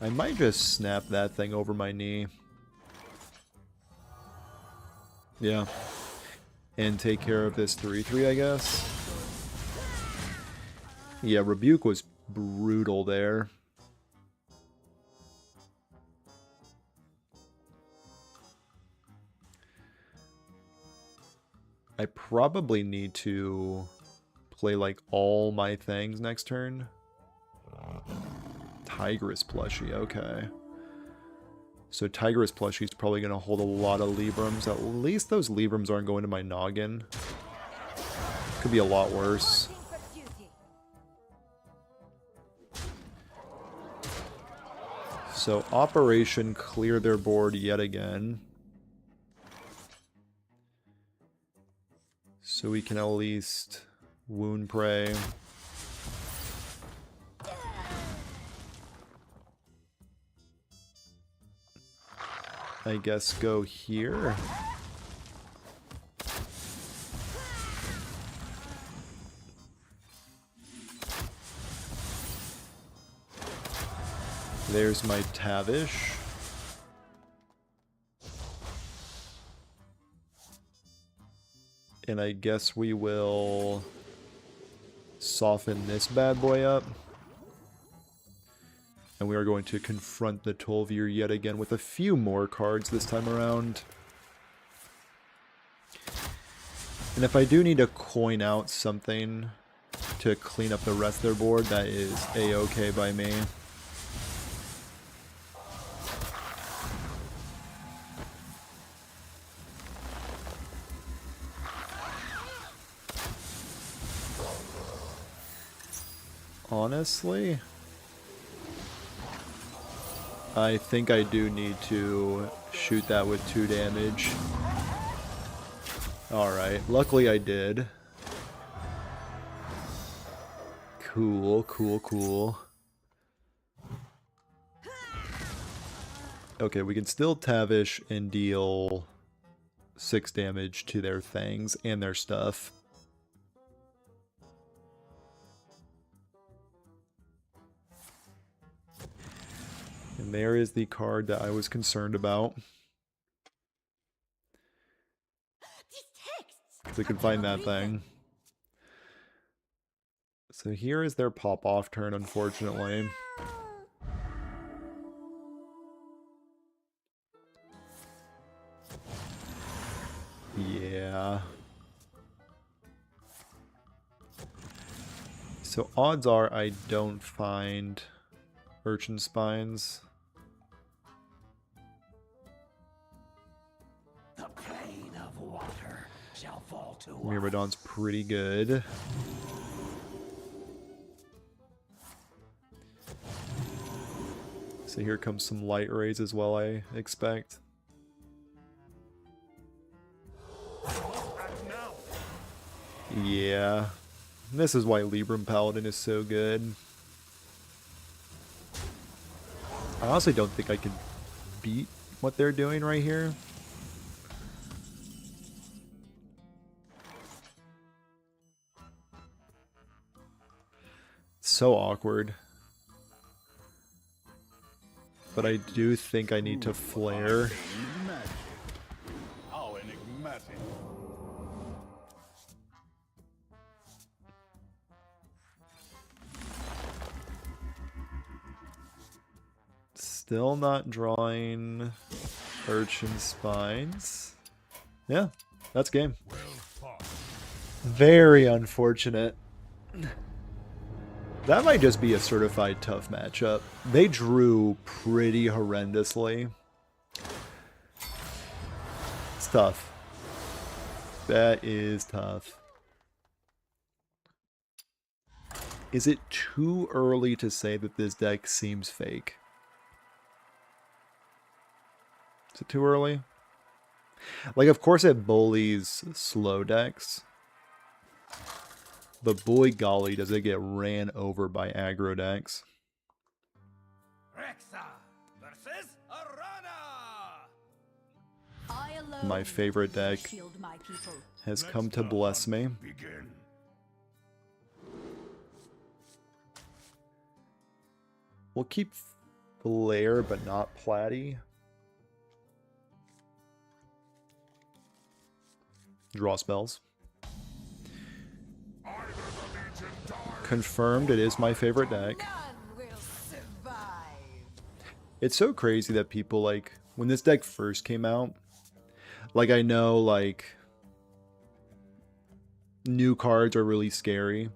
I might just snap that thing over my knee. Yeah. And take care of this 3-3, I guess. Yeah, rebuke was brutal there. I probably need to play like all my things next turn. Tigress plushie, okay. So Tigress plushie is probably going to hold a lot of Librams. At least those Librams aren't going to my noggin. Could be a lot worse. So Operation clear their board yet again. So we can at least wound prey. I guess go here. There's my Tavish. And I guess we will soften this bad boy up. And we are going to confront the Tol'vir yet again with a few more cards this time around. And if I do need to coin out something to clean up the rest of their board, that is a-okay by me. Honestly, I think I do need to shoot that with 2 damage. Alright, luckily I did. Cool, cool, cool. Okay, we can still Tavish and deal 6 damage to their things and their stuff. And there is the card that I was concerned about. Because I could find that thing. So here is their pop-off turn, unfortunately. Yeah. So odds are I don't find Urchin Spines. The plane of water shall fall to Myrmidon's pretty good. So here comes some light rays as well, I expect. Yeah. This is why Libram Paladin is so good. I honestly don't think I can beat what they're doing right here. So awkward. But I do think I need to flare. How enigmatic. Still not drawing Urchin Spines. Yeah, that's game. Very unfortunate. That might just be a certified tough matchup. They drew pretty horrendously. It's tough. That is tough. Is it too early to say that this deck seems fake? Is it too early? Like, of course it bullies slow decks. But boy golly, does it get ran over by aggro decks. Rexa versus Arana. I alone My favorite deck shield my people. has come to bless me. Begin. We'll keep Flare, but not Platy. Draw spells. Confirmed, it is my favorite deck. None will survive. It's so crazy that people, like, when this deck first came out, like, I know, like, new cards are really scary.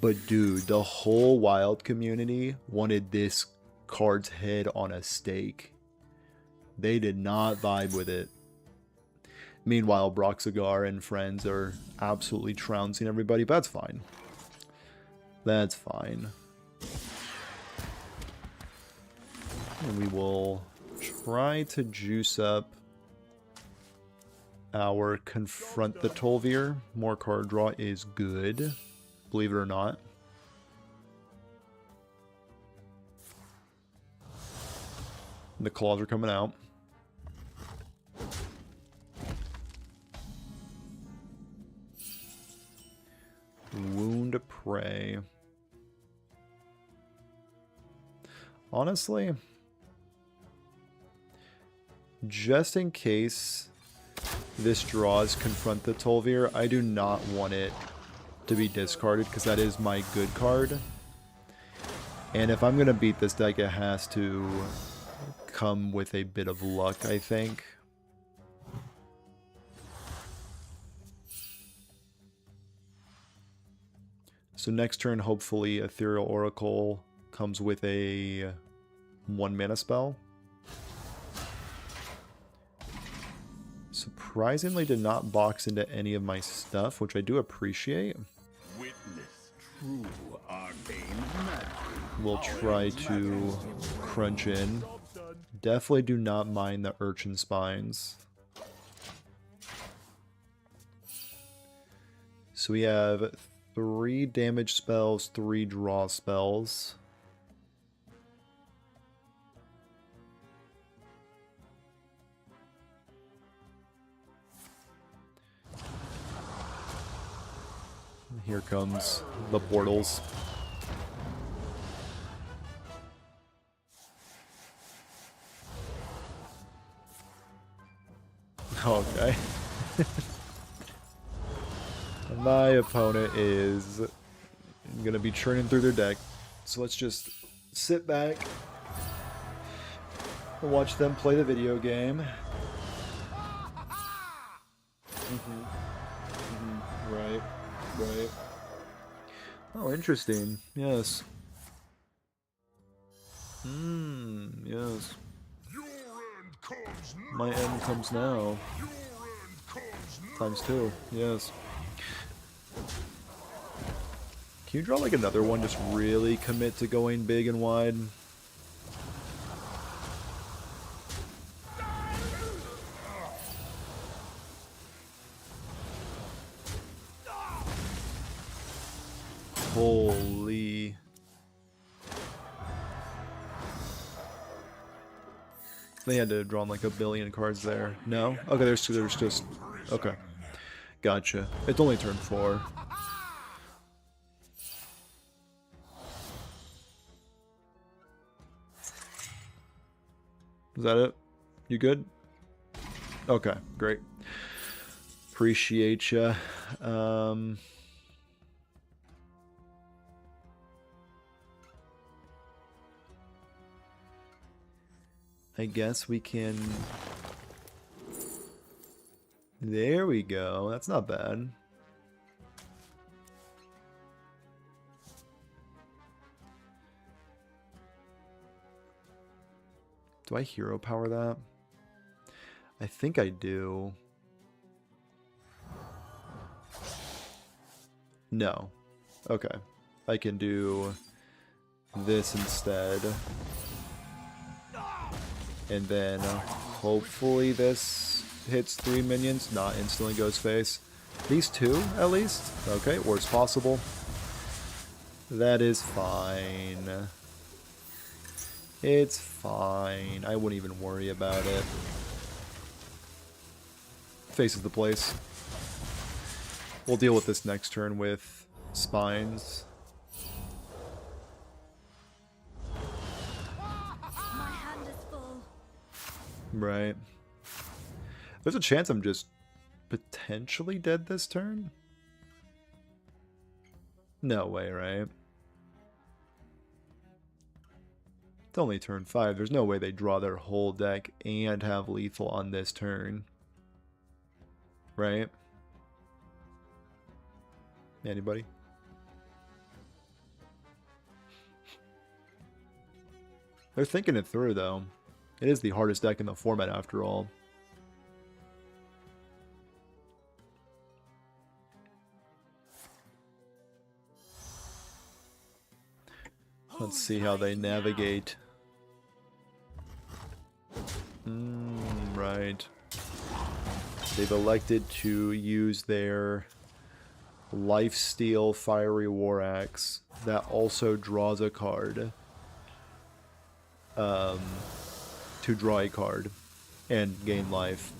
But dude, the whole Wild community wanted this card's head on a stake. They did not vibe with it. Meanwhile, Broxigar and friends are absolutely trouncing everybody, but that's fine. That's fine. And we will try to juice up our Confront the Tolvir. More card draw is good, believe it or not. The claws are coming out. Wound Prey. Honestly, just in case this draws Confront the Tolvir, I do not want it to be discarded because that is my good card. And if I'm going to beat this deck, it has to come with a bit of luck, I think. So next turn, hopefully, Ethereal Oracle comes with a 1-mana spell. Surprisingly did not box into any of my stuff, which I do appreciate. Witness true arcane magic. We'll try to crunch in. Definitely do not mind the Urchin Spines. So we have 3 damage spells, 3 draw spells. Here comes the portals. Okay. My opponent is going to be churning through their deck. So let's just sit back and watch them play the video game. Right. Right. Oh, interesting. Yes. Yes. Your end comes now. My end comes now. Your end comes now. Times 2. Yes. Can you draw like another one? Just really commit to going big and wide. Holy. They had to have drawn like a billion cards there. No? Okay, there's just... Okay. Gotcha. It's only turn 4. Is that it? You good? Okay, great. Appreciate ya. I guess we can... There we go. That's not bad. Do I hero power that? I think I do. No. Okay. I can do this instead. And then hopefully this hits 3 minions, not instantly goes face. These 2 at least? Okay, worst possible. That is fine. It's fine. I wouldn't even worry about it. Faces the place. We'll deal with this next turn with spines. My hand is full. Right. There's a chance I'm just potentially dead this turn? No way, right? It's only turn 5. There's no way they draw their whole deck and have lethal on this turn. Right? Anybody? They're thinking it through, though. It is the hardest deck in the format, after all. Let's see how they navigate. Right. They've elected to use their Lifesteal Fiery War Axe that also draws a card. To draw a card and gain life.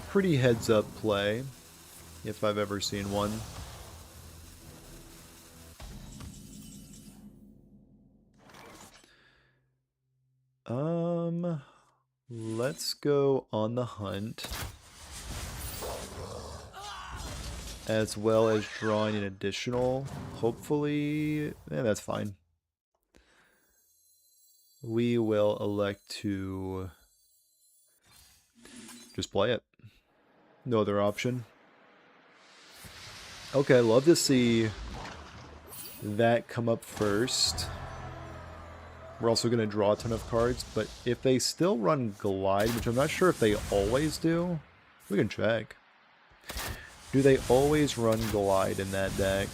Pretty heads up play, if I've ever seen one. Let's go on the hunt. As well as drawing an additional, hopefully, that's fine. We will elect to just play it. No other option. Okay, love to see that come up first. We're also going to draw a ton of cards, but if they still run Glide, which I'm not sure if they always do, we can check. Do they always run Glide in that deck?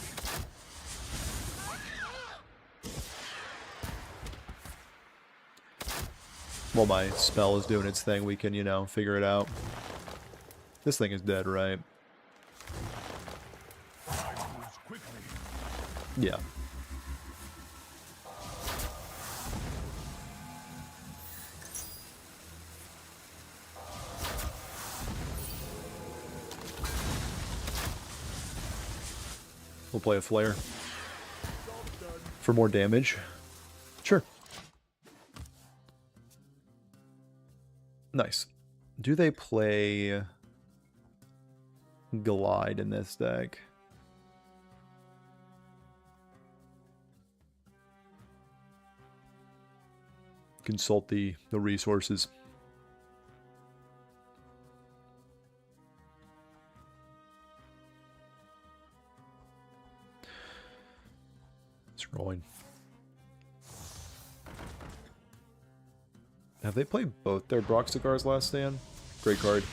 While my spell is doing its thing, we can, you know, figure it out. This thing is dead, right? Yeah. We'll play a flare. For more damage. Sure. Nice. Do they play Glide in this deck? Consult the resources. Scrolling. Have they played both their Broxigar's Last Stand? Great card.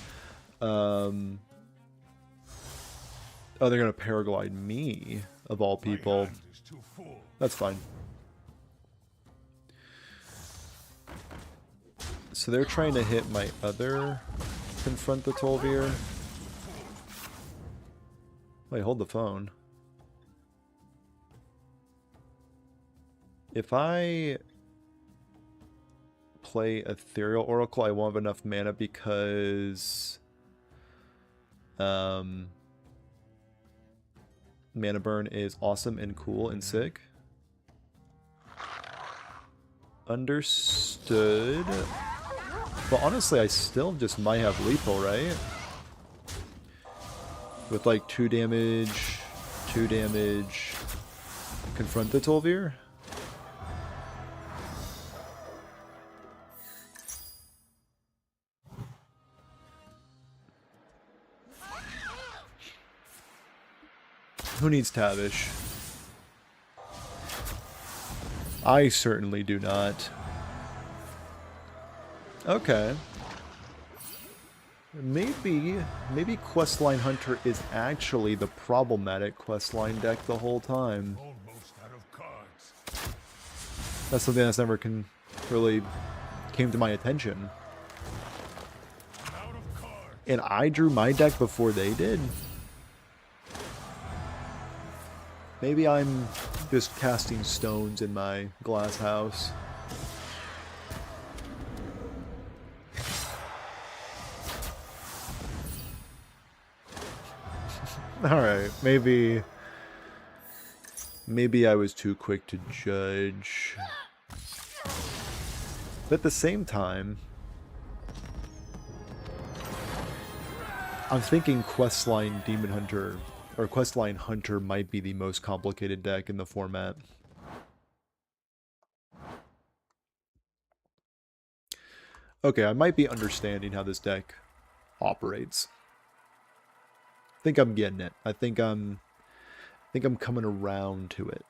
Oh, they're going to Paraglide me, of all people. That's fine. So they're trying to hit my other Confront the Tolvir. Wait, hold the phone. If I play Ethereal Oracle, I won't have enough mana because mana burn is awesome and cool and sick. Understood. But honestly, I still just might have lethal, right? With like 2 damage, Confront the Tolvir. Who needs Tavish? I certainly do not. Okay. Maybe Questline Hunter is actually the problematic Questline deck the whole time. That's something that's never really came to my attention. And I drew my deck before they did. Maybe I'm Just casting stones in my glass house. Alright, maybe I was too quick to judge. But at the same time, I'm thinking Questline Demon Hunter, or Questline Hunter might be the most complicated deck in the format. Okay, I might be understanding how this deck operates. I think I'm getting it. I think I'm coming around to it.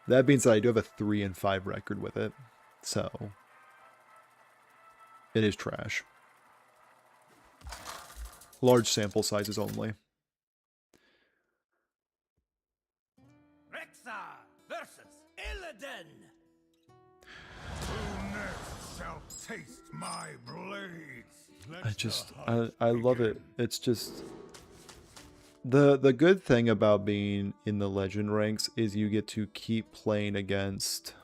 That being said, I do have a 3-5 record with it, so it is trash. Large sample sizes only. Rexar versus Illidan. Who next shall taste my blades? I love it. It's just the good thing about being in the legend ranks is you get to keep playing against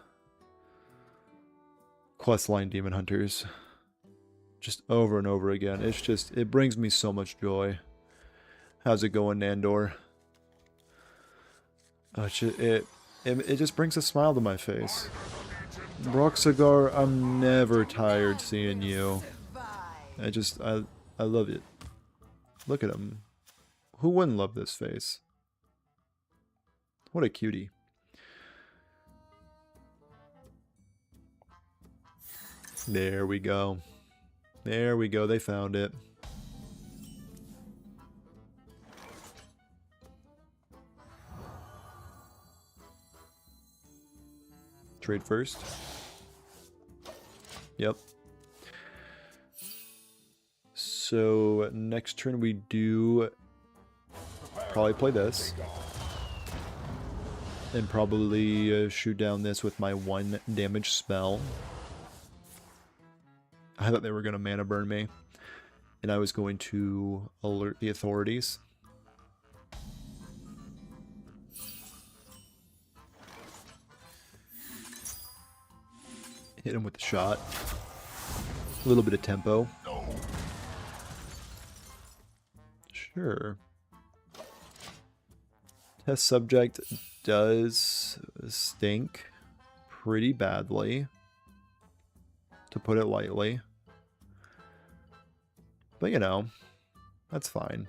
questline demon hunters just over and over again. It's just, it brings me so much joy. How's it going, Nandor? It just brings a smile to my face. Broxigar, I'm never tired seeing you. I love it. Look at him. Who wouldn't love this face? What a cutie. There we go. There we go. They found it. Trade first. Yep. So next turn we do probably play this. And probably shoot down this with my 1 damage spell. I thought they were going to mana burn me. And I was going to alert the authorities. Hit him with the shot. A little bit of tempo. Sure. Test subject does stink pretty badly, to put it lightly. But you know, that's fine.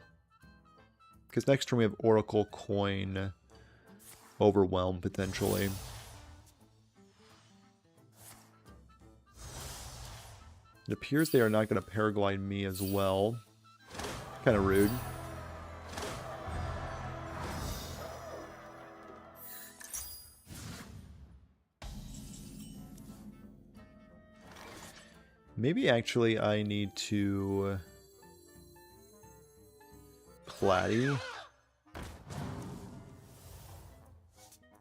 Because next turn we have Oracle Coin Overwhelm potentially. It appears they are not going to paraglide me as well. Kind of rude. Maybe actually I need to Platy.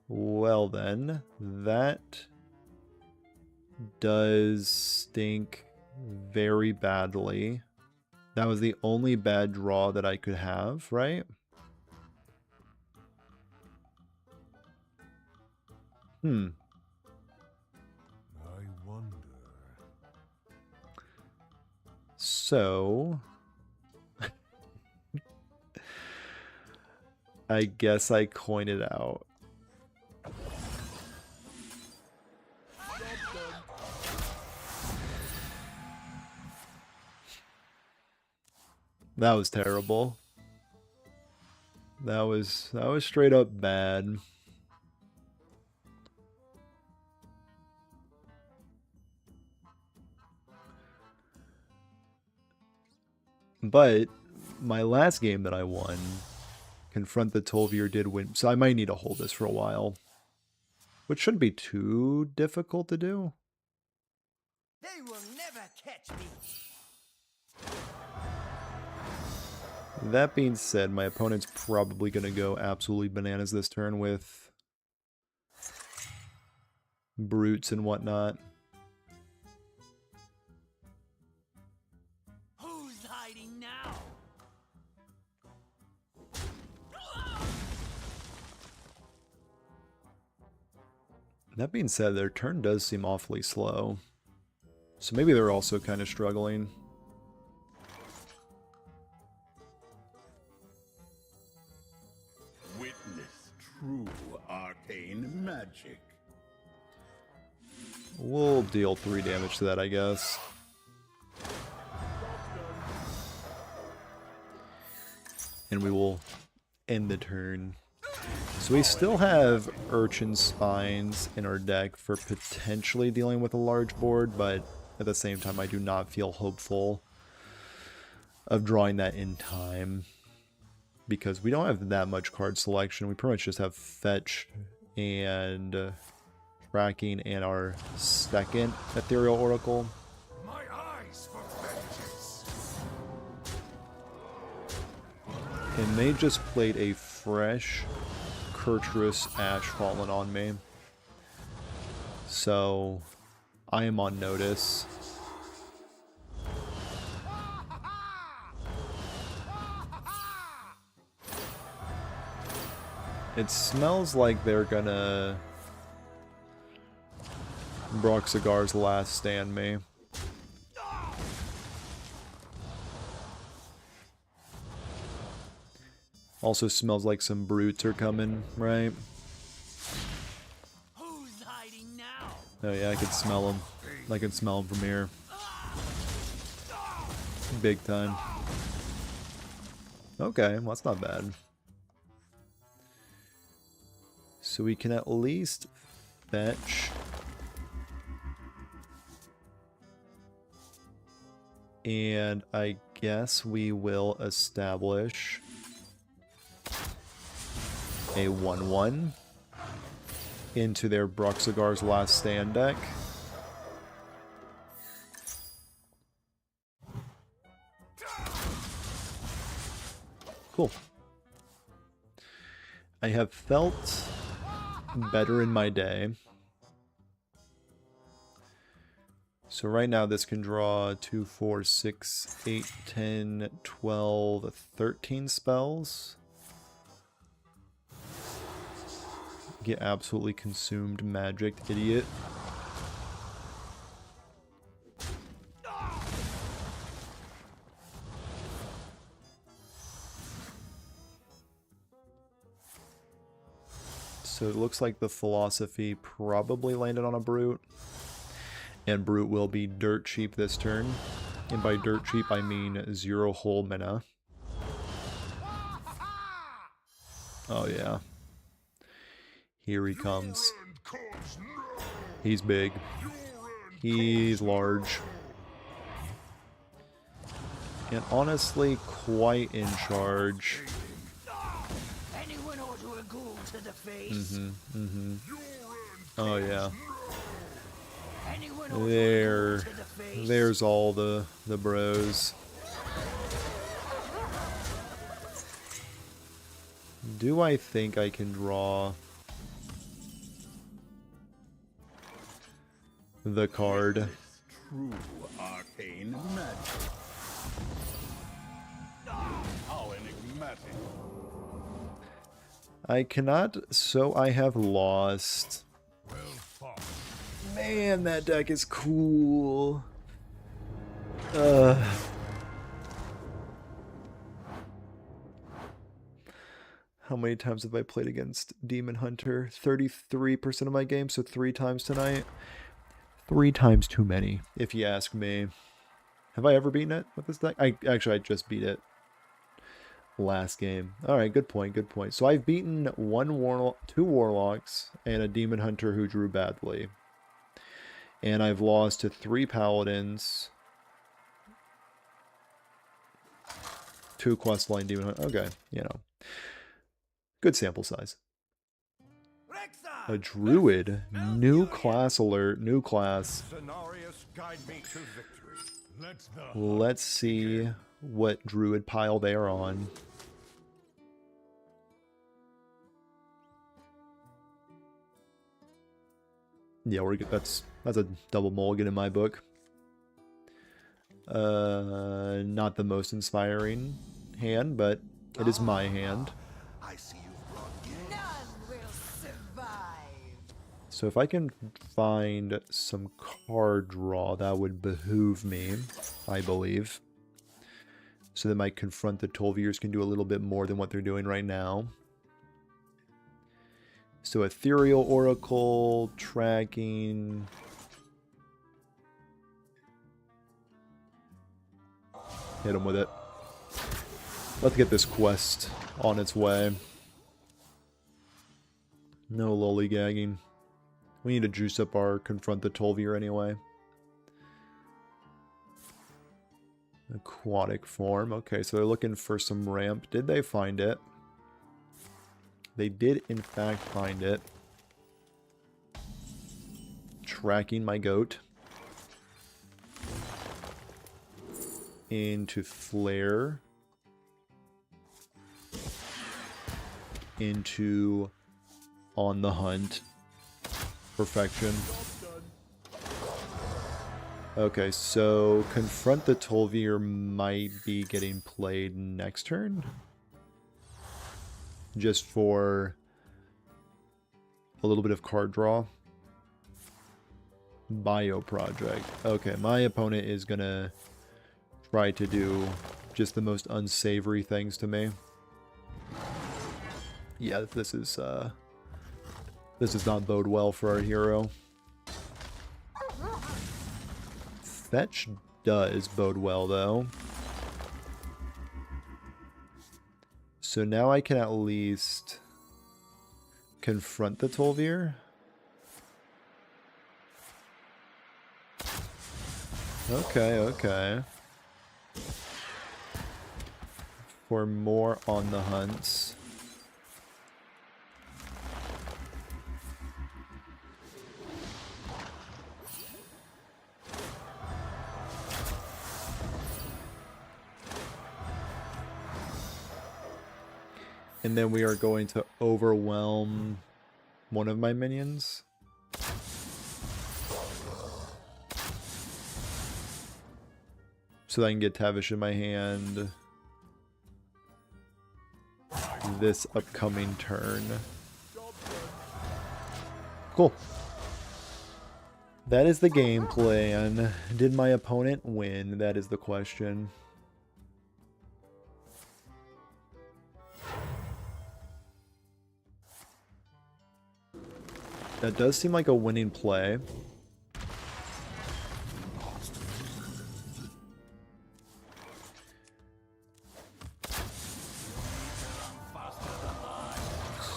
Well then, that does stink very badly. That was the only bad draw that I could have, right? I wonder. So I guess I coin it out. That was terrible. That was straight up bad. But my last game that I won, Confront the Tol'vir, did win, so I might need to hold this for a while. Which shouldn't be too difficult to do. They will never catch me. That being said, my opponent's probably going to go absolutely bananas this turn with brutes and whatnot. Who's hiding now? That being said, their turn does seem awfully slow. So maybe they're also kind of struggling. Witness true arcane magic. We'll deal 3 damage to that, I guess. And we will end the turn. So we still have Urchin Spines in our deck for potentially dealing with a large board, but at the same time I do not feel hopeful of drawing that in time. Because we don't have that much card selection. We pretty much just have Fetch and Tracking and our second Ethereal Oracle. My eyes for vengeance. And they just played a fresh Kurtrus Ash Fallen on me. So I am on notice. It smells like they're gonna Broxigar's Last Stand me. Also smells like some brutes are coming, right? Who's hiding now? Oh yeah, I can smell them. I can smell them from here. Big time. Okay, well that's not bad. So we can at least fetch. And I guess we will establish a 1/1 into their Broxigar's Last Stand deck. Cool. I have felt better in my day. So right now this can draw 2, 4, 6, 8, 10, 12, 13 spells. Get absolutely consumed, magic idiot. So it looks like the philosophy probably landed on a brute. And brute will be dirt cheap this turn. And by dirt cheap I mean 0 whole mana. Oh yeah. Here he comes. He's big. He's large. And honestly, quite in charge. Anyone order a ghoul to the face? Oh yeah. Anyone order a There. ghoul to the face? There's all the bros. Do I think I can draw the card? True arcane magic. How enigmatic. I cannot, so I have lost. Well fought. Man, that deck is cool. How many times have I played against Demon Hunter? 33% of my game, so 3 times tonight. 3 times too many, if you ask me. Have I ever beaten it with this deck? I just beat it last game. Alright, good point, good point. So I've beaten 2 Warlocks and a Demon Hunter who drew badly. And I've lost to 3 Paladins, 2 Questline Demon Hunter. Okay, you know. Good sample size. A Druid. New class alert. New class. Cenarius, guide me to victory. Let's see what Druid pile they are on. Yeah, we're good. That's a double mulligan in my book. Not the most inspiring hand, but it is my hand. I see you've brought None will survive. So if I can find some card draw, that would behoove me, I believe. So that my Confront the Tolviers can do a little bit more than what they're doing right now. So Ethereal Oracle, tracking. Hit him with it. Let's get this quest on its way. No lollygagging. We need to juice up our Confront the Tolvier anyway. Aquatic form. Okay, so they're looking for some ramp. Did they find it? They did, in fact, find it. Tracking my goat. Into Flare. Into On the Hunt. Perfection. Okay, so Confront the Tolvier might be getting played next turn. Just for a little bit of card draw. Bio Project. Okay, my opponent is gonna try to do just the most unsavory things to me. Yeah, this does not bode well for our hero. Fetch does bode well, though. So now I can at least confront the Tolvier. Okay, okay. For more On the Hunts. And then we are going to overwhelm one of my minions. So that I can get Tavish in my hand this upcoming turn. Cool. That is the game plan. Did my opponent win? That is the question. That does seem like a winning play.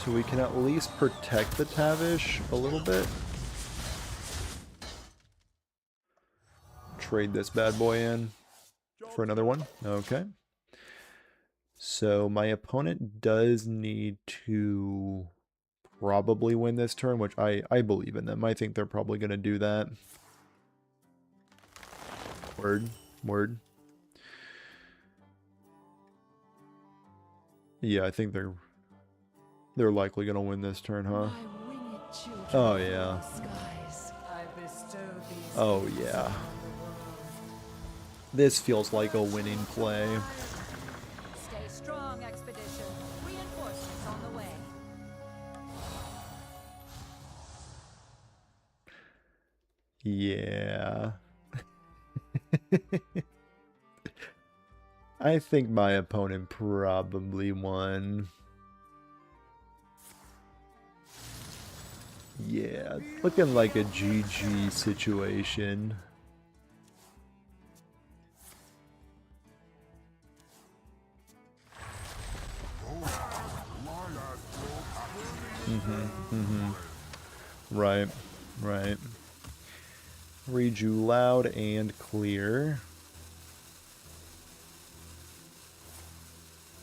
So we can at least protect the Tavish a little bit. Trade this bad boy in for another one. Okay. So my opponent does need to probably win this turn, which I believe in them. I think they're probably going to do that. Word. Word. Yeah, I think they're likely going to win this turn, huh? Oh, yeah. Oh, yeah. This feels like a winning play. Stay strong, expedition. Reinforcements on the way. Yeah. I think my opponent probably won. Yeah, looking like a GG situation. Right, right. Read you loud and clear.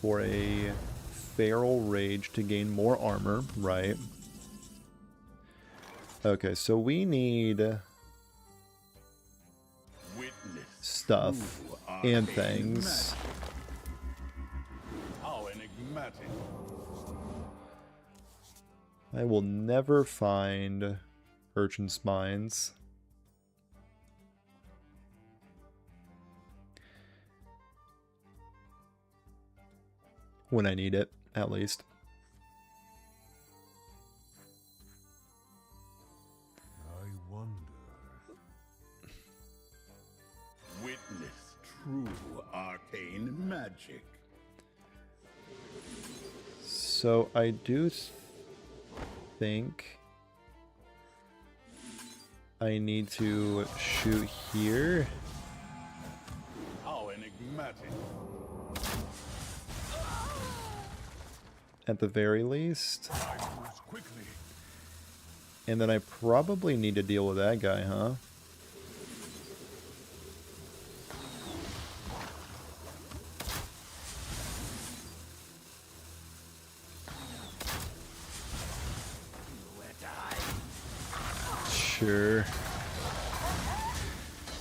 For a Feral Rage to gain more armor, right. Okay, so we need stuff and things. How enigmatic. I will never find Urchin Spines. When I need it, at least. true arcane magic. So I do think I need to shoot here. How enigmatic. At the very least. I move quickly. And then I probably need to deal with that guy, huh? Sure.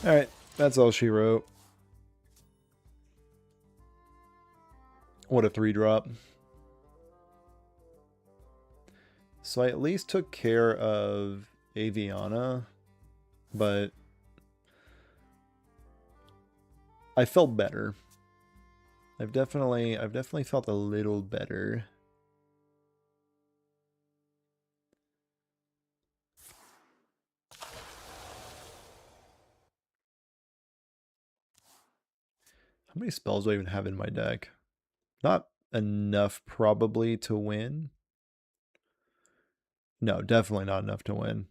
Alright, that's all she wrote. What a 3-drop. So I at least took care of Aviana, but I felt better. I've definitely felt a little better. How many spells do I even have in my deck? Not enough probably to win. No, definitely not enough to win.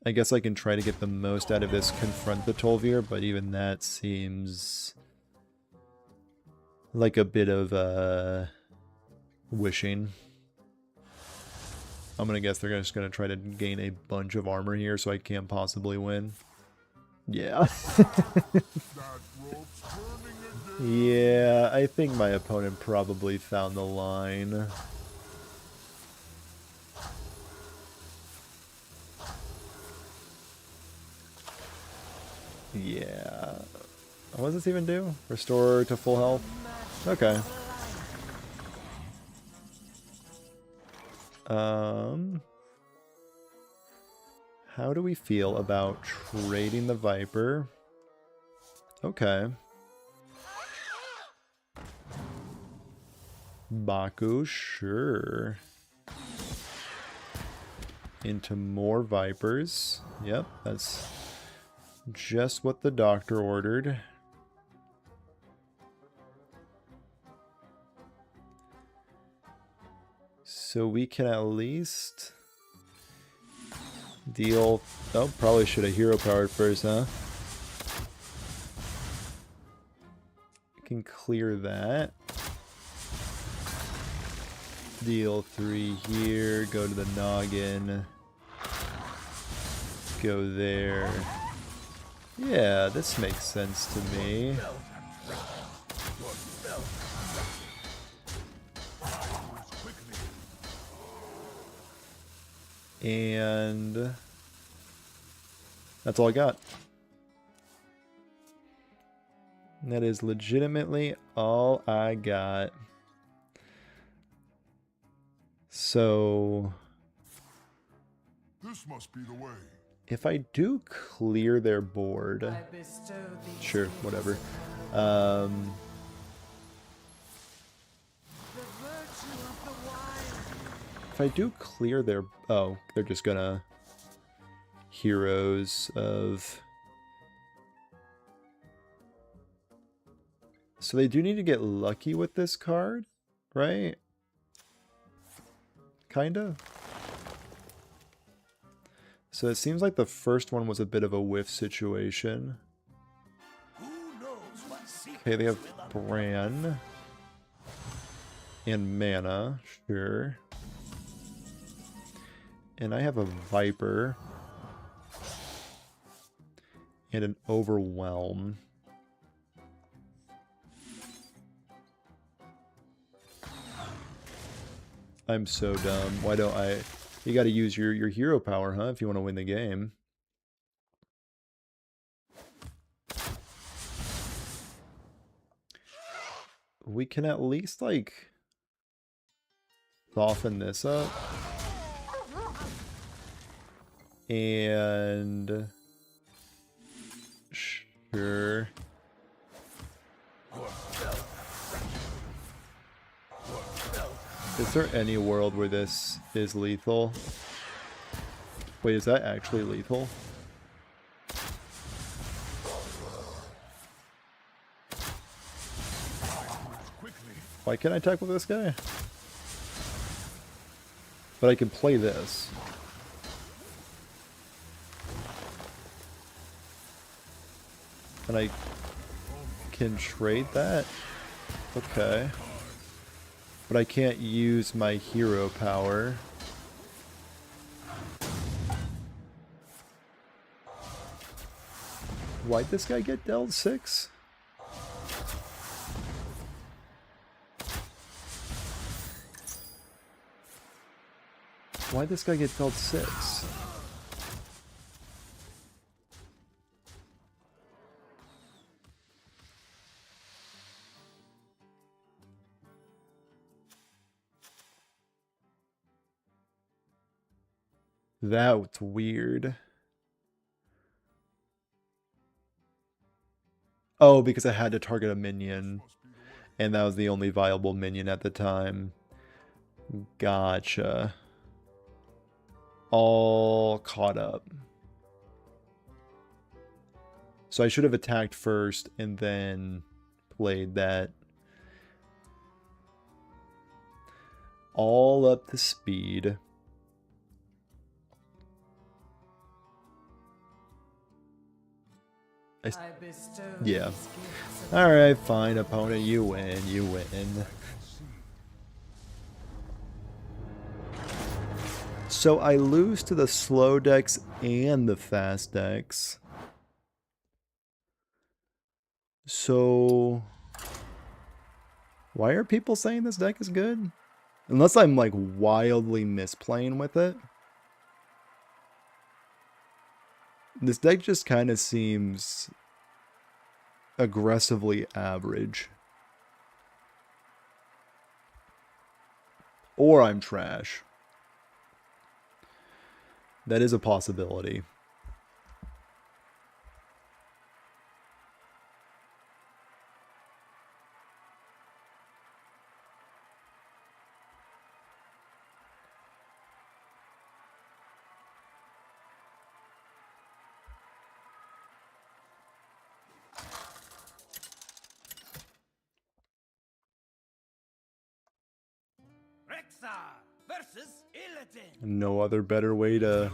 I guess I can try to get the most out of this Confront the Tol'vir, but even that seems like a bit of wishing. I'm gonna guess they're just gonna try to gain a bunch of armor here so I can't possibly win. Yeah. Yeah, I think my opponent probably found the line. Yeah. What does this even do? Restore to full health? Okay. How do we feel about trading the Viper? Okay. Baku, sure. Into more Vipers. Yep, that's just what the doctor ordered. So we can at least deal... Oh, probably should have hero powered first, huh? We can clear that. Deal 3 here, go to the noggin. Go there. Yeah, this makes sense to me. And that's all I got. That is legitimately all I got. So This must be the way. if I do clear their board, sure, whatever. If I do clear their... Oh, they're just gonna... Heroes of... So they do need to get lucky with this card, right? Kinda. So it seems like the first one was a bit of a whiff situation. Okay, they have Bran. And mana, sure. And I have a Viper. And an Overwhelm. I'm so dumb. Why don't I... You gotta use your hero power, huh? If you want to win the game. We can at least, like... soften this up. And... Sure. Is there any world where this is lethal? Wait, is that actually lethal? Why can't I attack with this guy? But I can play this. And I can trade that? Okay. But I can't use my hero power. Why'd this guy get dealt 6? Why'd this guy get dealt 6? That's weird. Oh, because I had to target a minion. And that was the only viable minion at the time. Gotcha. All caught up. So I should have attacked first and then played that. All up to speed. Yeah. Alright, fine, opponent, you win, you win. So I lose to the slow decks and the fast decks. So why are people saying this deck is good? Unless I'm like wildly misplaying with it. This deck just kind of seems aggressively average. Or I'm trash. That is a possibility. Versus Illidan. No other better way to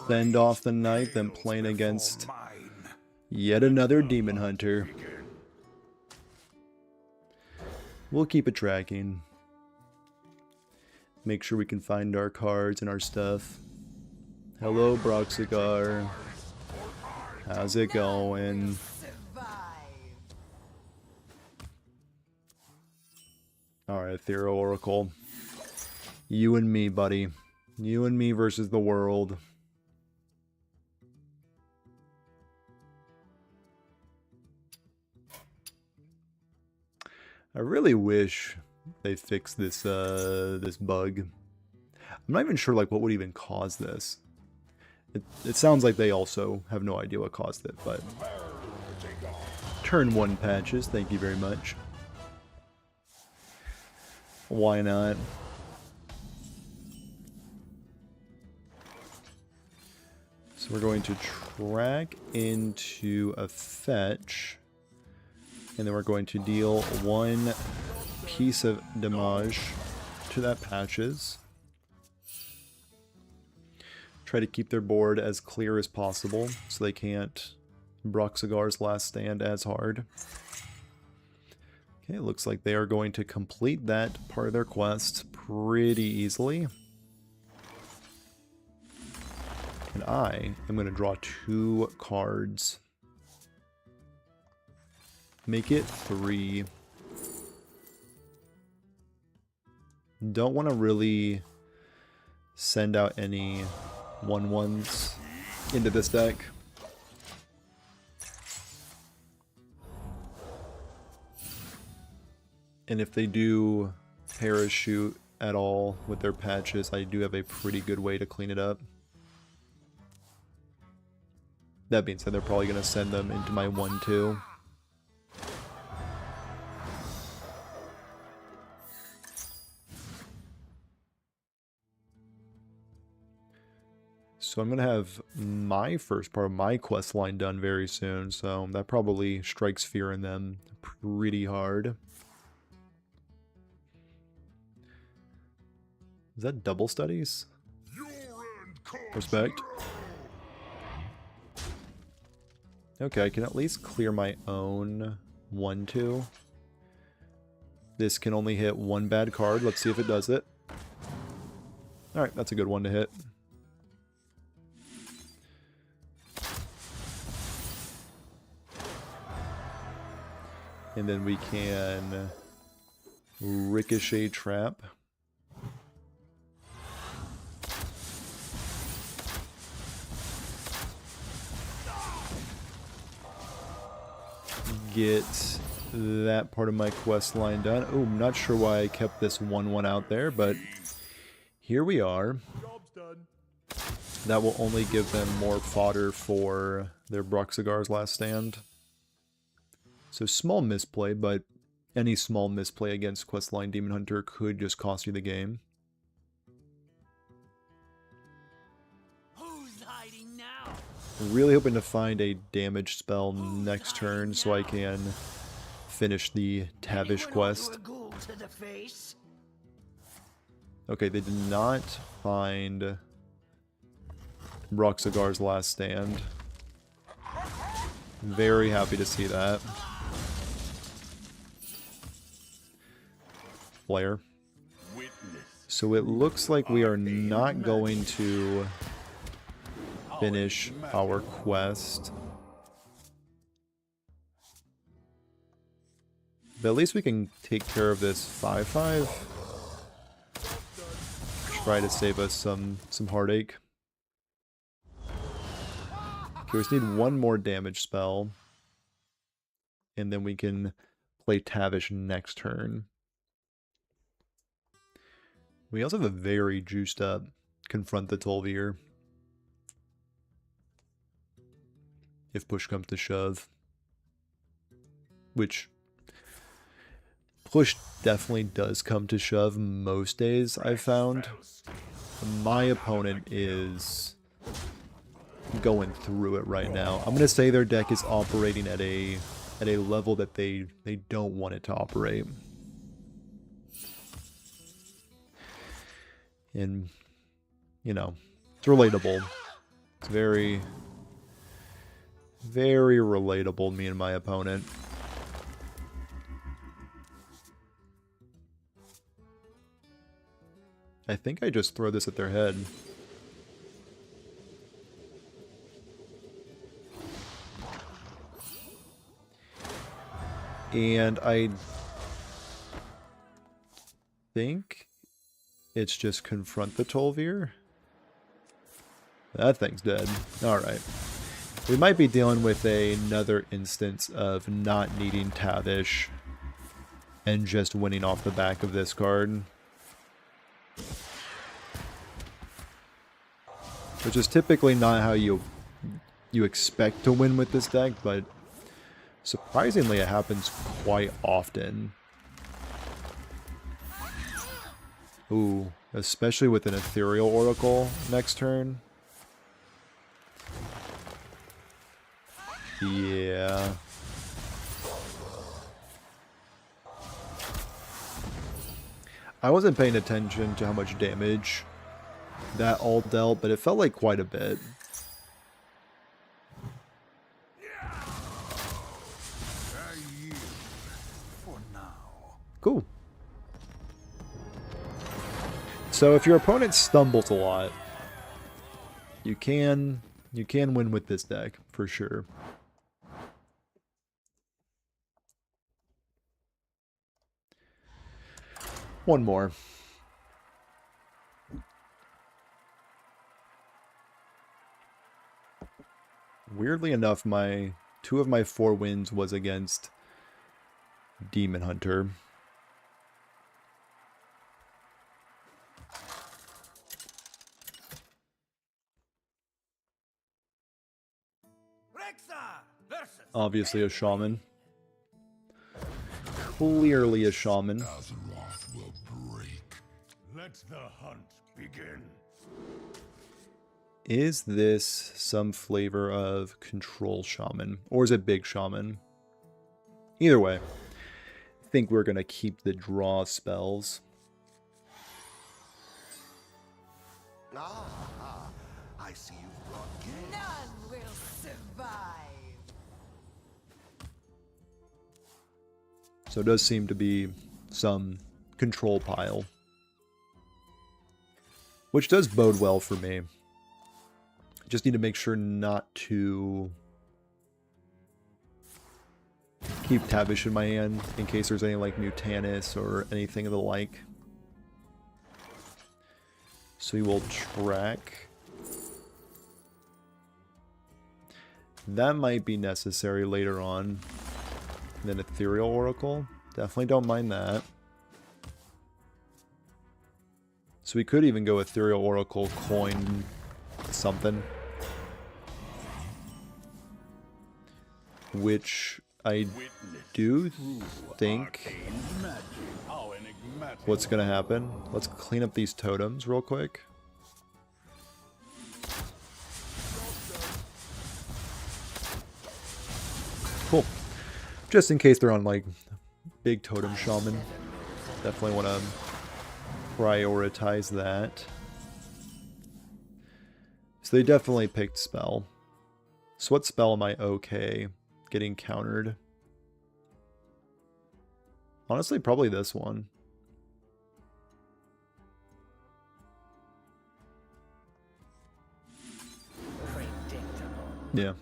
send off the night than playing against yet another demon hunter. We'll keep it tracking. Make sure we can find our cards and our stuff. Hello, Broxigar. How's it going? Alright, Thero Oracle. You and me, buddy. You and me versus the world. I really wish they fixed this this bug. I'm not even sure like what would even cause this. It sounds like they also have no idea what caused it, but turn 1 patches, thank you very much. Why not? So we're going to track into a fetch, and then we're going to deal 1 piece of damage to that patches. Try to keep their board as clear as possible so they can't Broxigar's last stand as hard. Okay, it looks like they are going to complete that part of their quest pretty easily. And I am going to draw 2 cards. Make it 3. Don't want to really send out any 1/1s into this deck. And if they do parachute at all with their patches, I do have a pretty good way to clean it up. That being said, they're probably going to send them into my 1/2. So I'm going to have my first part of my quest line done very soon, so that probably strikes fear in them pretty hard. Is that double studies? Your end comes Respect. now. Okay, I can at least clear my own 1-2. This can only hit one bad card. Let's see if it does it. Alright, that's a good one to hit. And then we can Ricochet Trap. Get that part of my quest line done. Oh, I'm not sure why I kept this 1-1 out there, but here we are. Job's done. That will only give them more fodder for their Bruxigar's last stand. So small misplay, but any small misplay against questline Demon Hunter could just cost you the game. Who's hiding now? Really hoping to find a damage spell next turn so I can finish the Tavish quest. To the face? Okay, they did not find Bruxigar's last stand. Very happy to see that. Flare. Witness. So it looks like we are not going to finish our quest. But at least we can take care of this 5-5. Try to save us some heartache. Okay, we just need one more damage spell. And then we can play Tavish next turn. We also have a very juiced up Confront the Tol'vir. If push comes to shove. Which push definitely does come to shove most days, I've found. My opponent is going through it right now. I'm going to say their deck is operating at a level that they don't want it to operate. And, you know, it's relatable. It's very, very relatable, me and my opponent. I think I just throw this at their head. And I think it's just Confront the Tol'vir. That thing's dead. Alright. We might be dealing with another instance of not needing Tavish and just winning off the back of this card. Which is typically not how you expect to win with this deck, but surprisingly it happens quite often. Ooh, especially with an Ethereal Oracle next turn. Yeah. I wasn't paying attention to how much damage that all dealt, but it felt like quite a bit. Cool. So if your opponent stumbles a lot, you can win with this deck for sure. One more. Weirdly enough, two of my 4 wins was against Demon Hunter. Obviously a shaman. Clearly a shaman. Azeroth will break. Let the hunt begin. Is this some flavor of control shaman? Or is it big shaman? Either way, I think we're going to keep the draw spells. Ah, I see you've brought game. None will survive. So it does seem to be some control pile. Which does bode well for me. Just need to make sure not to keep Tavish in my hand in case there's any like Mutanus or anything of the like. So we will track. That might be necessary later on. And then Ethereal Oracle. Definitely don't mind that. So we could even go Ethereal Oracle, coin something. Which I do think what's going to happen. Let's clean up these totems real quick. Cool. Just in case they're on like big totem shaman. Definitely want to prioritize that. So they definitely picked spell. So what spell am I okay getting countered? Honestly, probably this one. Yeah.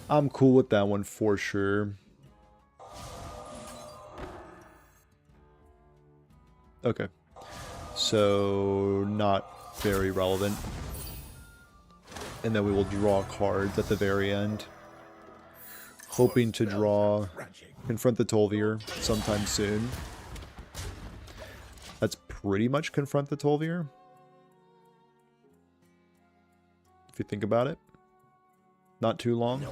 I'm cool with that one for sure. Okay. So, not very relevant. And then we will draw cards at the very end. Hoping to draw Confront the Tol'vir sometime soon. That's pretty much Confront the Tol'vir. If you think about it. Not too long.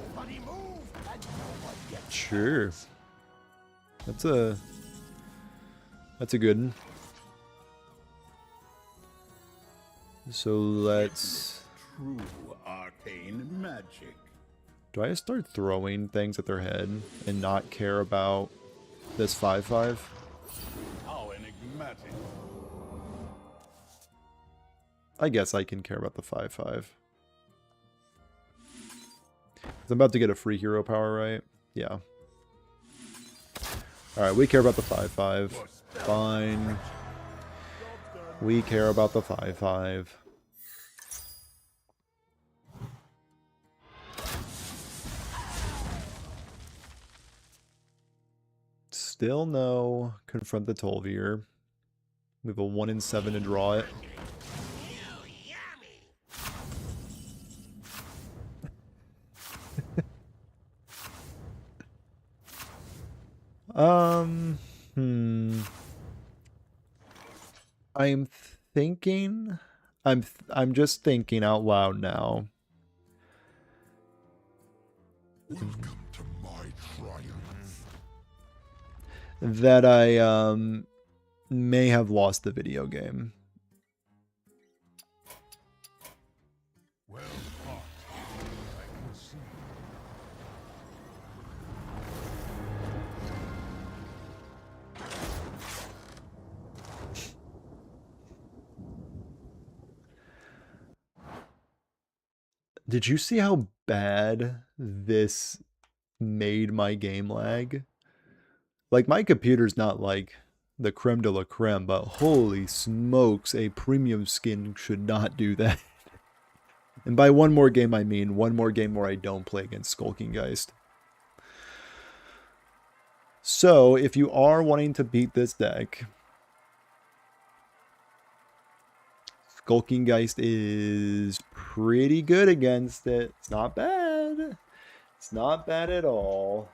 Sure. That's a good one. So let's... True arcane magic. Do I start throwing things at their head and not care about this 5/5? How enigmatic. I guess I can care about the 5/5. I'm about to get a free hero power, right? Yeah. Alright, we care about the 5/5. Fine. We care about the 5/5. Still no Confront the Tol'vir. We have a 1 in 7 to draw it. I'm thinking... I'm just thinking out loud now. Welcome to my triumph. That I may have lost the video game. Well fought. I can see. Did you see how bad this made my game lag? Like, my computer's not like the creme de la creme, but holy smokes, a premium skin should not do that. And by one more game, I mean one more game where I don't play against Skulking Geist. So, if you are wanting to beat this deck, Skulking Geist is pretty good against it. It's not bad. It's not bad at all.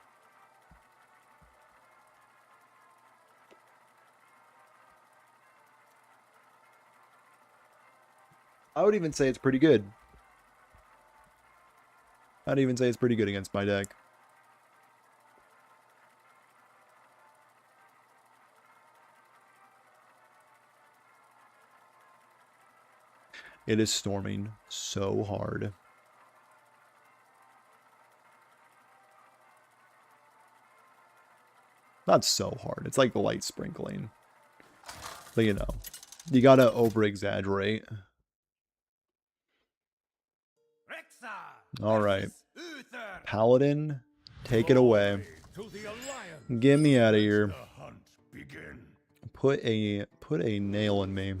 I would even say it's pretty good. I'd even say it's pretty good against my deck. It is storming so hard. Not so hard. It's like the light sprinkling. But you know, You gotta over-exaggerate. All right. Paladin, take it away. To the alliance. Get me out of here. The hunt begin. Put a nail in me.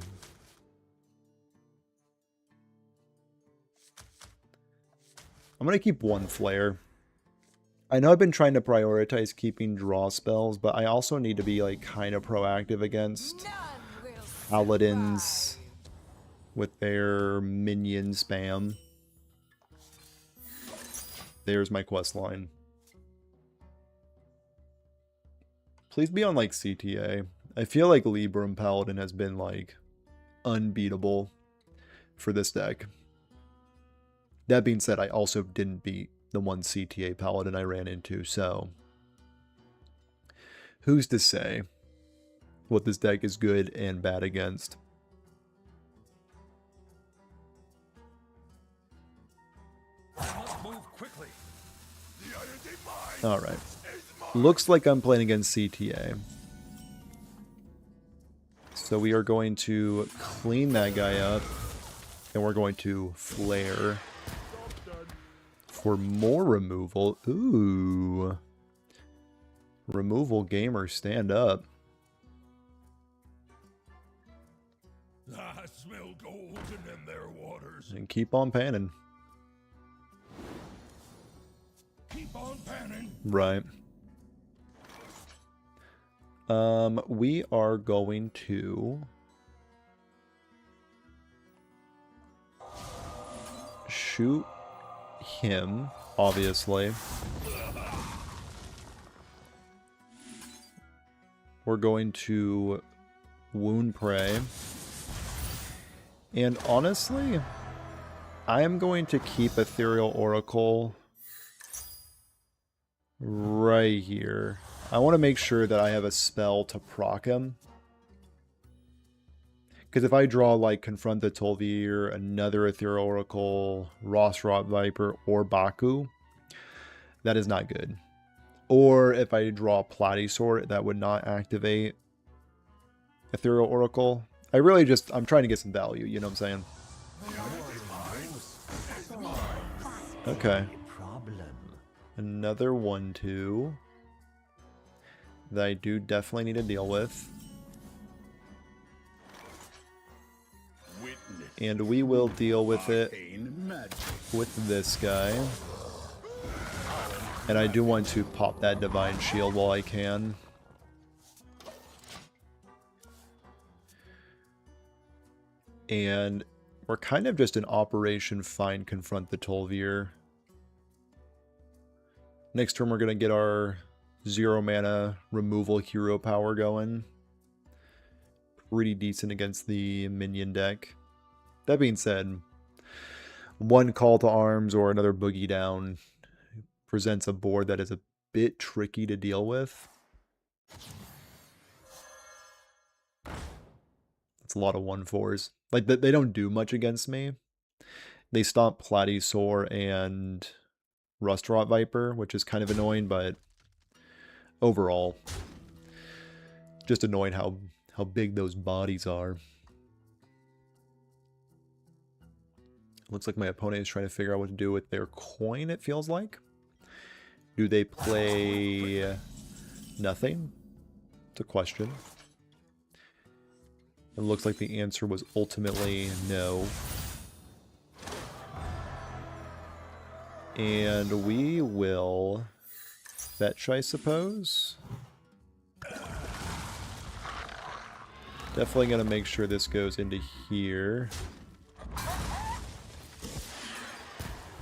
I'm gonna keep one flare. I know I've been trying to prioritize keeping draw spells, but I also need to be like kind of proactive against None will paladins with their minion spam. There's my quest line. Please be on like CTA. I feel like Libram Paladin has been like unbeatable for this deck. That being said, I also didn't beat the one CTA Paladin I ran into, so who's to say what this deck is good and bad against? Move quickly. The iron demise Alright. is mine. Looks like I'm playing against CTA. So we are going to clean that guy up, and we're going to flare for more removal. Ooh. Removal gamer, stand up. I smell golden in their waters. And keep on panning. Keep on panning. Right. We are going to shoot him, obviously. We're going to wound prey. And honestly, I am going to keep Ethereal Oracle right here. I want to make sure that I have a spell to proc him. Because if I draw like Confront the Tol'vir, another Ethereal Oracle, Rosrot Viper, or Baku, that is not good. Or if I draw Platisword, that would not activate Ethereal Oracle. I'm trying to get some value, you know what I'm saying? Okay. Another 1/2 that I do definitely need to deal with. And we will deal with it with this guy. And I do want to pop that Divine Shield while I can. And we're kind of just in Operation Find Confront the Tol'vir. Next turn we're going to get our 0 mana removal hero power going. Pretty decent against the minion deck. That being said, one Call to Arms or another Boogie Down presents a board that is a bit tricky to deal with. It's a lot of 1/4s. Like, they don't do much against me. They stomp Platisword and Rustrot Viper, which is kind of annoying, but overall, just annoying how big those bodies are. Looks like my opponent is trying to figure out what to do with their coin, it feels like. Do they play nothing? It's a question. It looks like the answer was ultimately no. And we will fetch, I suppose. Definitely going to make sure this goes into here.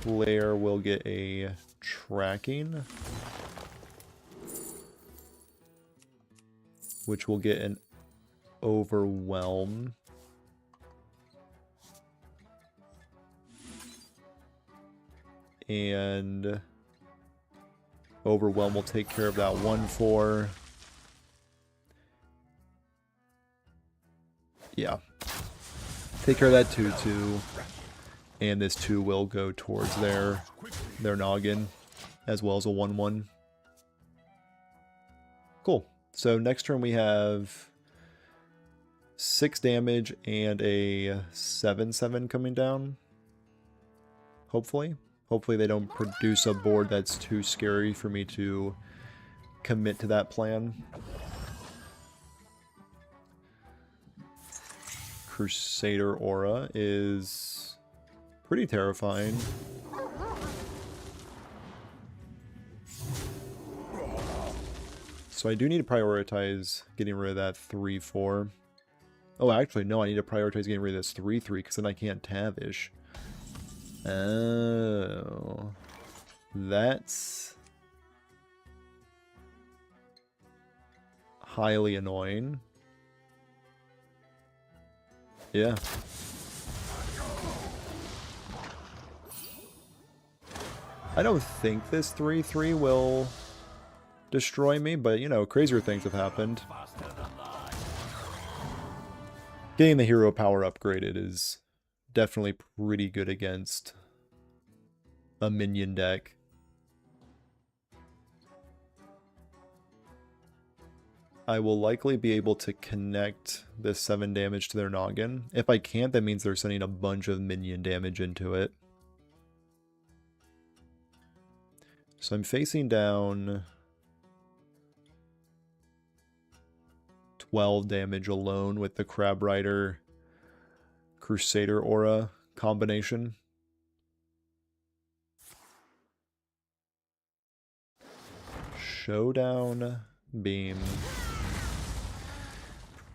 Flare will get a tracking, which will get an overwhelm. And overwhelm will take care of that 1/4. Yeah. Take care of that 2/2. And this 2 will go towards their noggin, as well as a 1/1. Cool. So next turn we have 6 damage and a 7/7 coming down. Hopefully. Hopefully they don't produce a board that's too scary for me to commit to that plan. Crusader Aura is pretty terrifying. So I do need to prioritize getting rid of that 3/4. Oh, actually, no, I need to prioritize getting rid of this 3/3 because then I can't Tavish. Oh. That's highly annoying. Yeah. I don't think this 3/3 will destroy me, but, you know, crazier things have happened. Getting the hero power upgraded is definitely pretty good against a minion deck. I will likely be able to connect this 7 damage to their noggin. If I can't, that means they're sending a bunch of minion damage into it. So I'm facing down 12 damage alone with the Crab Rider Crusader Aura combination. Showdown Beam.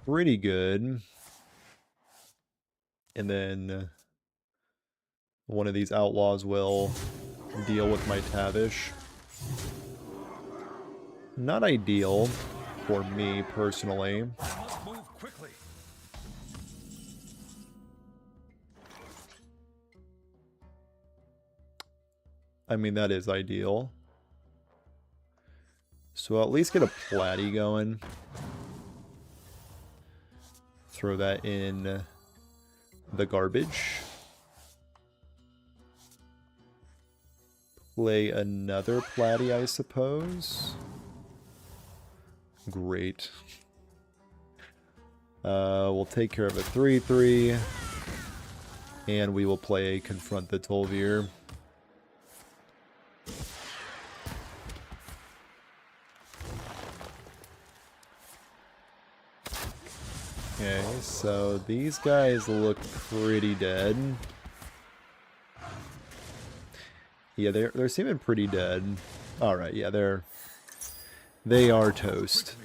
Pretty good. And then one of these outlaws will deal with my Tavish. Not ideal for me personally. Move quickly. I mean, that is ideal. So I'll at least get a Platy going. Throw that in the garbage. Play another Platy, I suppose. Great. We'll take care of a 3/3. And we will play a Confront the Tol'vir. Okay, so these guys look pretty dead. Yeah, they're seeming pretty dead. Alright, yeah, they are toast.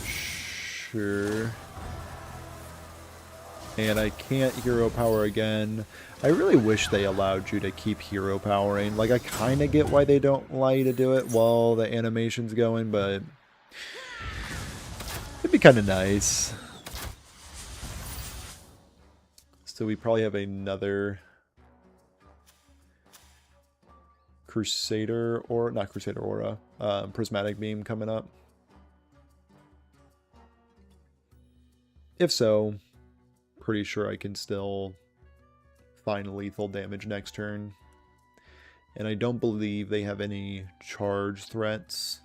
Sure. And I can't hero power again. I really wish they allowed you to keep hero powering. Like, I kind of get why they don't allow you to do it while the animation's going, but it'd be kind of nice. So we probably have another Crusader, or not Crusader Aura, Prismatic Beam coming up. If so, pretty sure I can still find lethal damage next turn. And I don't believe they have any charge threats.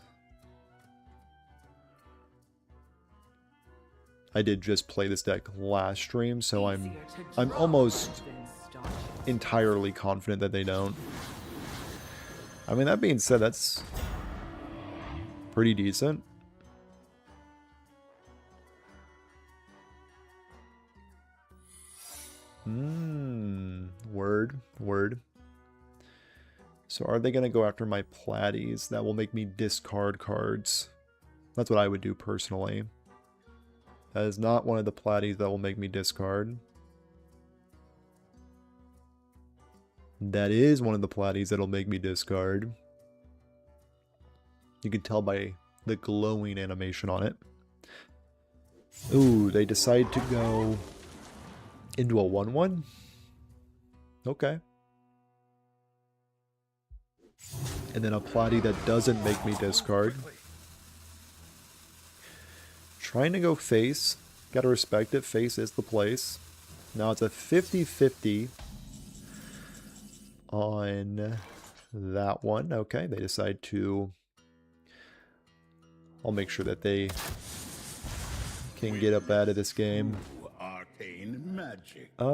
I did just play this deck last stream, so I'm almost entirely confident that they don't. I mean, that being said, that's pretty decent. Word. So are they going to go after my Platies? That will make me discard cards. That's what I would do personally. That is not one of the Platies that will make me discard. That is one of the Platies that'll make me discard. You can tell by the glowing animation on it. Ooh, they decide to go into a 1/1? Okay. And then a Platy that doesn't make me discard. Trying to go face. Gotta respect it. Face is the place. Now it's a 50-50 on that one. Okay, they decide to... I'll make sure that they can get up out of this game. Arcane magic. I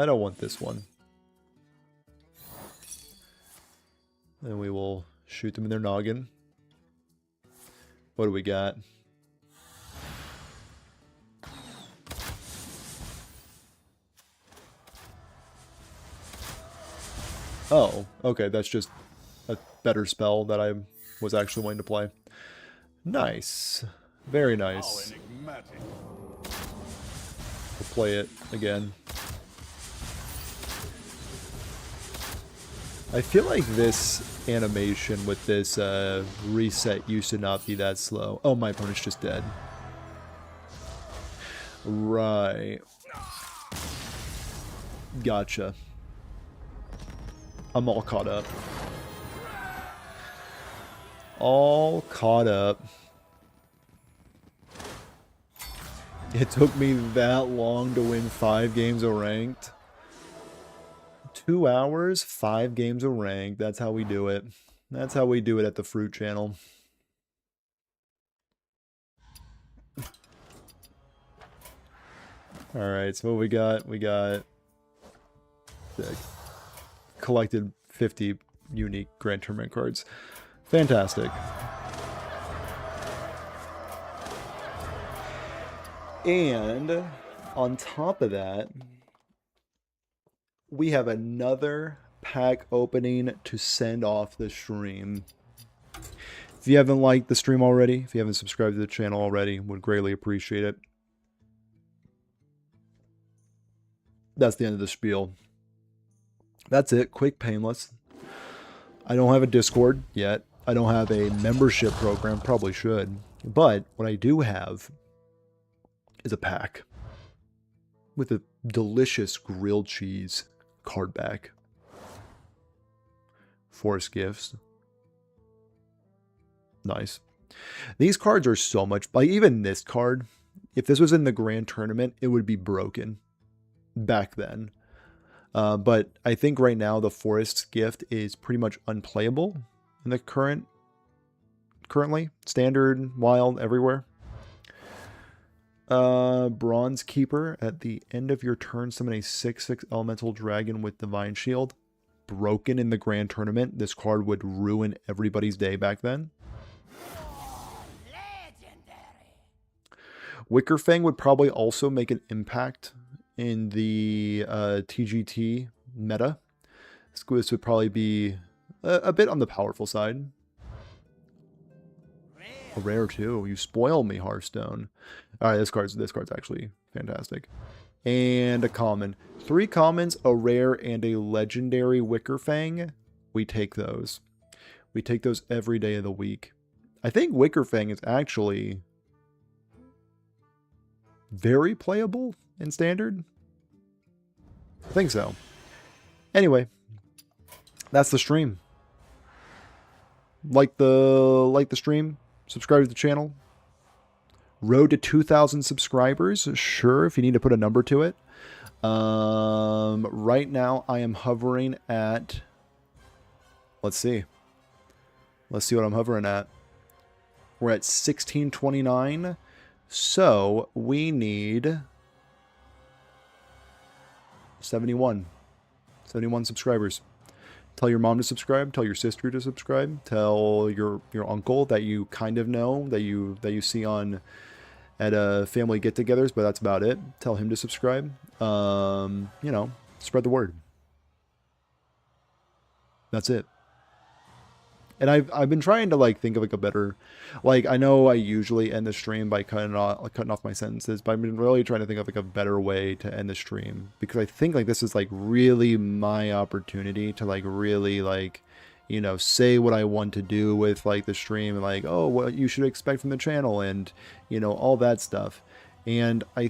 don't want this one. Then we will shoot them in their noggin. What do we got? Oh, okay, that's just a better spell that I was actually wanting to play. Nice. Very nice. Enigmatic. We'll play it again. I feel like this animation with this reset used to not be that slow. Oh, my opponent's just dead. Right. Gotcha. I'm all caught up. All caught up. It took me that long to win 5 games of ranked. 2 hours, 5 games of ranked. That's how we do it. That's how we do it at the Fruit Channel. Alright, so what we got? We got... collected 50 unique Grand Tournament cards. Fantastic. And on top of that, we have another pack opening to send off the stream. If you haven't liked the stream already, if you haven't subscribed to the channel already, would greatly appreciate it. That's the end of the spiel. That's it. Quick, painless. I don't have a Discord yet. I don't have a membership program. Probably should. But what I do have is a pack with a delicious grilled cheese card back. Forest Gifts. Nice. These cards are so much... Like, even this card, if this was in the Grand Tournament, it would be broken back then. But I think right now the Forest's Gift is pretty much unplayable in the currently. Standard, Wild, everywhere. Bronze Keeper. At the end of your turn, summon a 6/6 Elemental Dragon with Divine Shield. Broken in the Grand Tournament. This card would ruin everybody's day back then. Wicker Fang would probably also make an impact in the TGT meta. This would probably be a bit on the powerful side. A rare too. You spoil me, Hearthstone. All right, this card's actually fantastic. And a common. 3 commons, a rare, and a legendary Wicker Fang. We take those. We take those every day of the week. I think Wicker Fang is actually very playable in Standard. I think so. Anyway, that's the stream. Like the stream. Subscribe to the channel. Road to 2,000 subscribers. Sure, if you need to put a number to it. Right now, I am hovering at... Let's see. Let's see what I'm hovering at. We're at 1629. So, we need 71. 71 subscribers. Tell your mom to subscribe. Tell your sister to subscribe. Tell your uncle that you kind of know, that you see on at family get-togethers, but that's about it. Tell him to subscribe. You know, spread the word. That's it. And I've been trying to like think of like a better, like I know I usually end the stream by cutting off my sentences, but I've been really trying to think of like a better way to end the stream, because I think like this is like really my opportunity to like really like, you know, say what I want to do with like the stream and like, oh, what you should expect from the channel and, you know, all that stuff. And I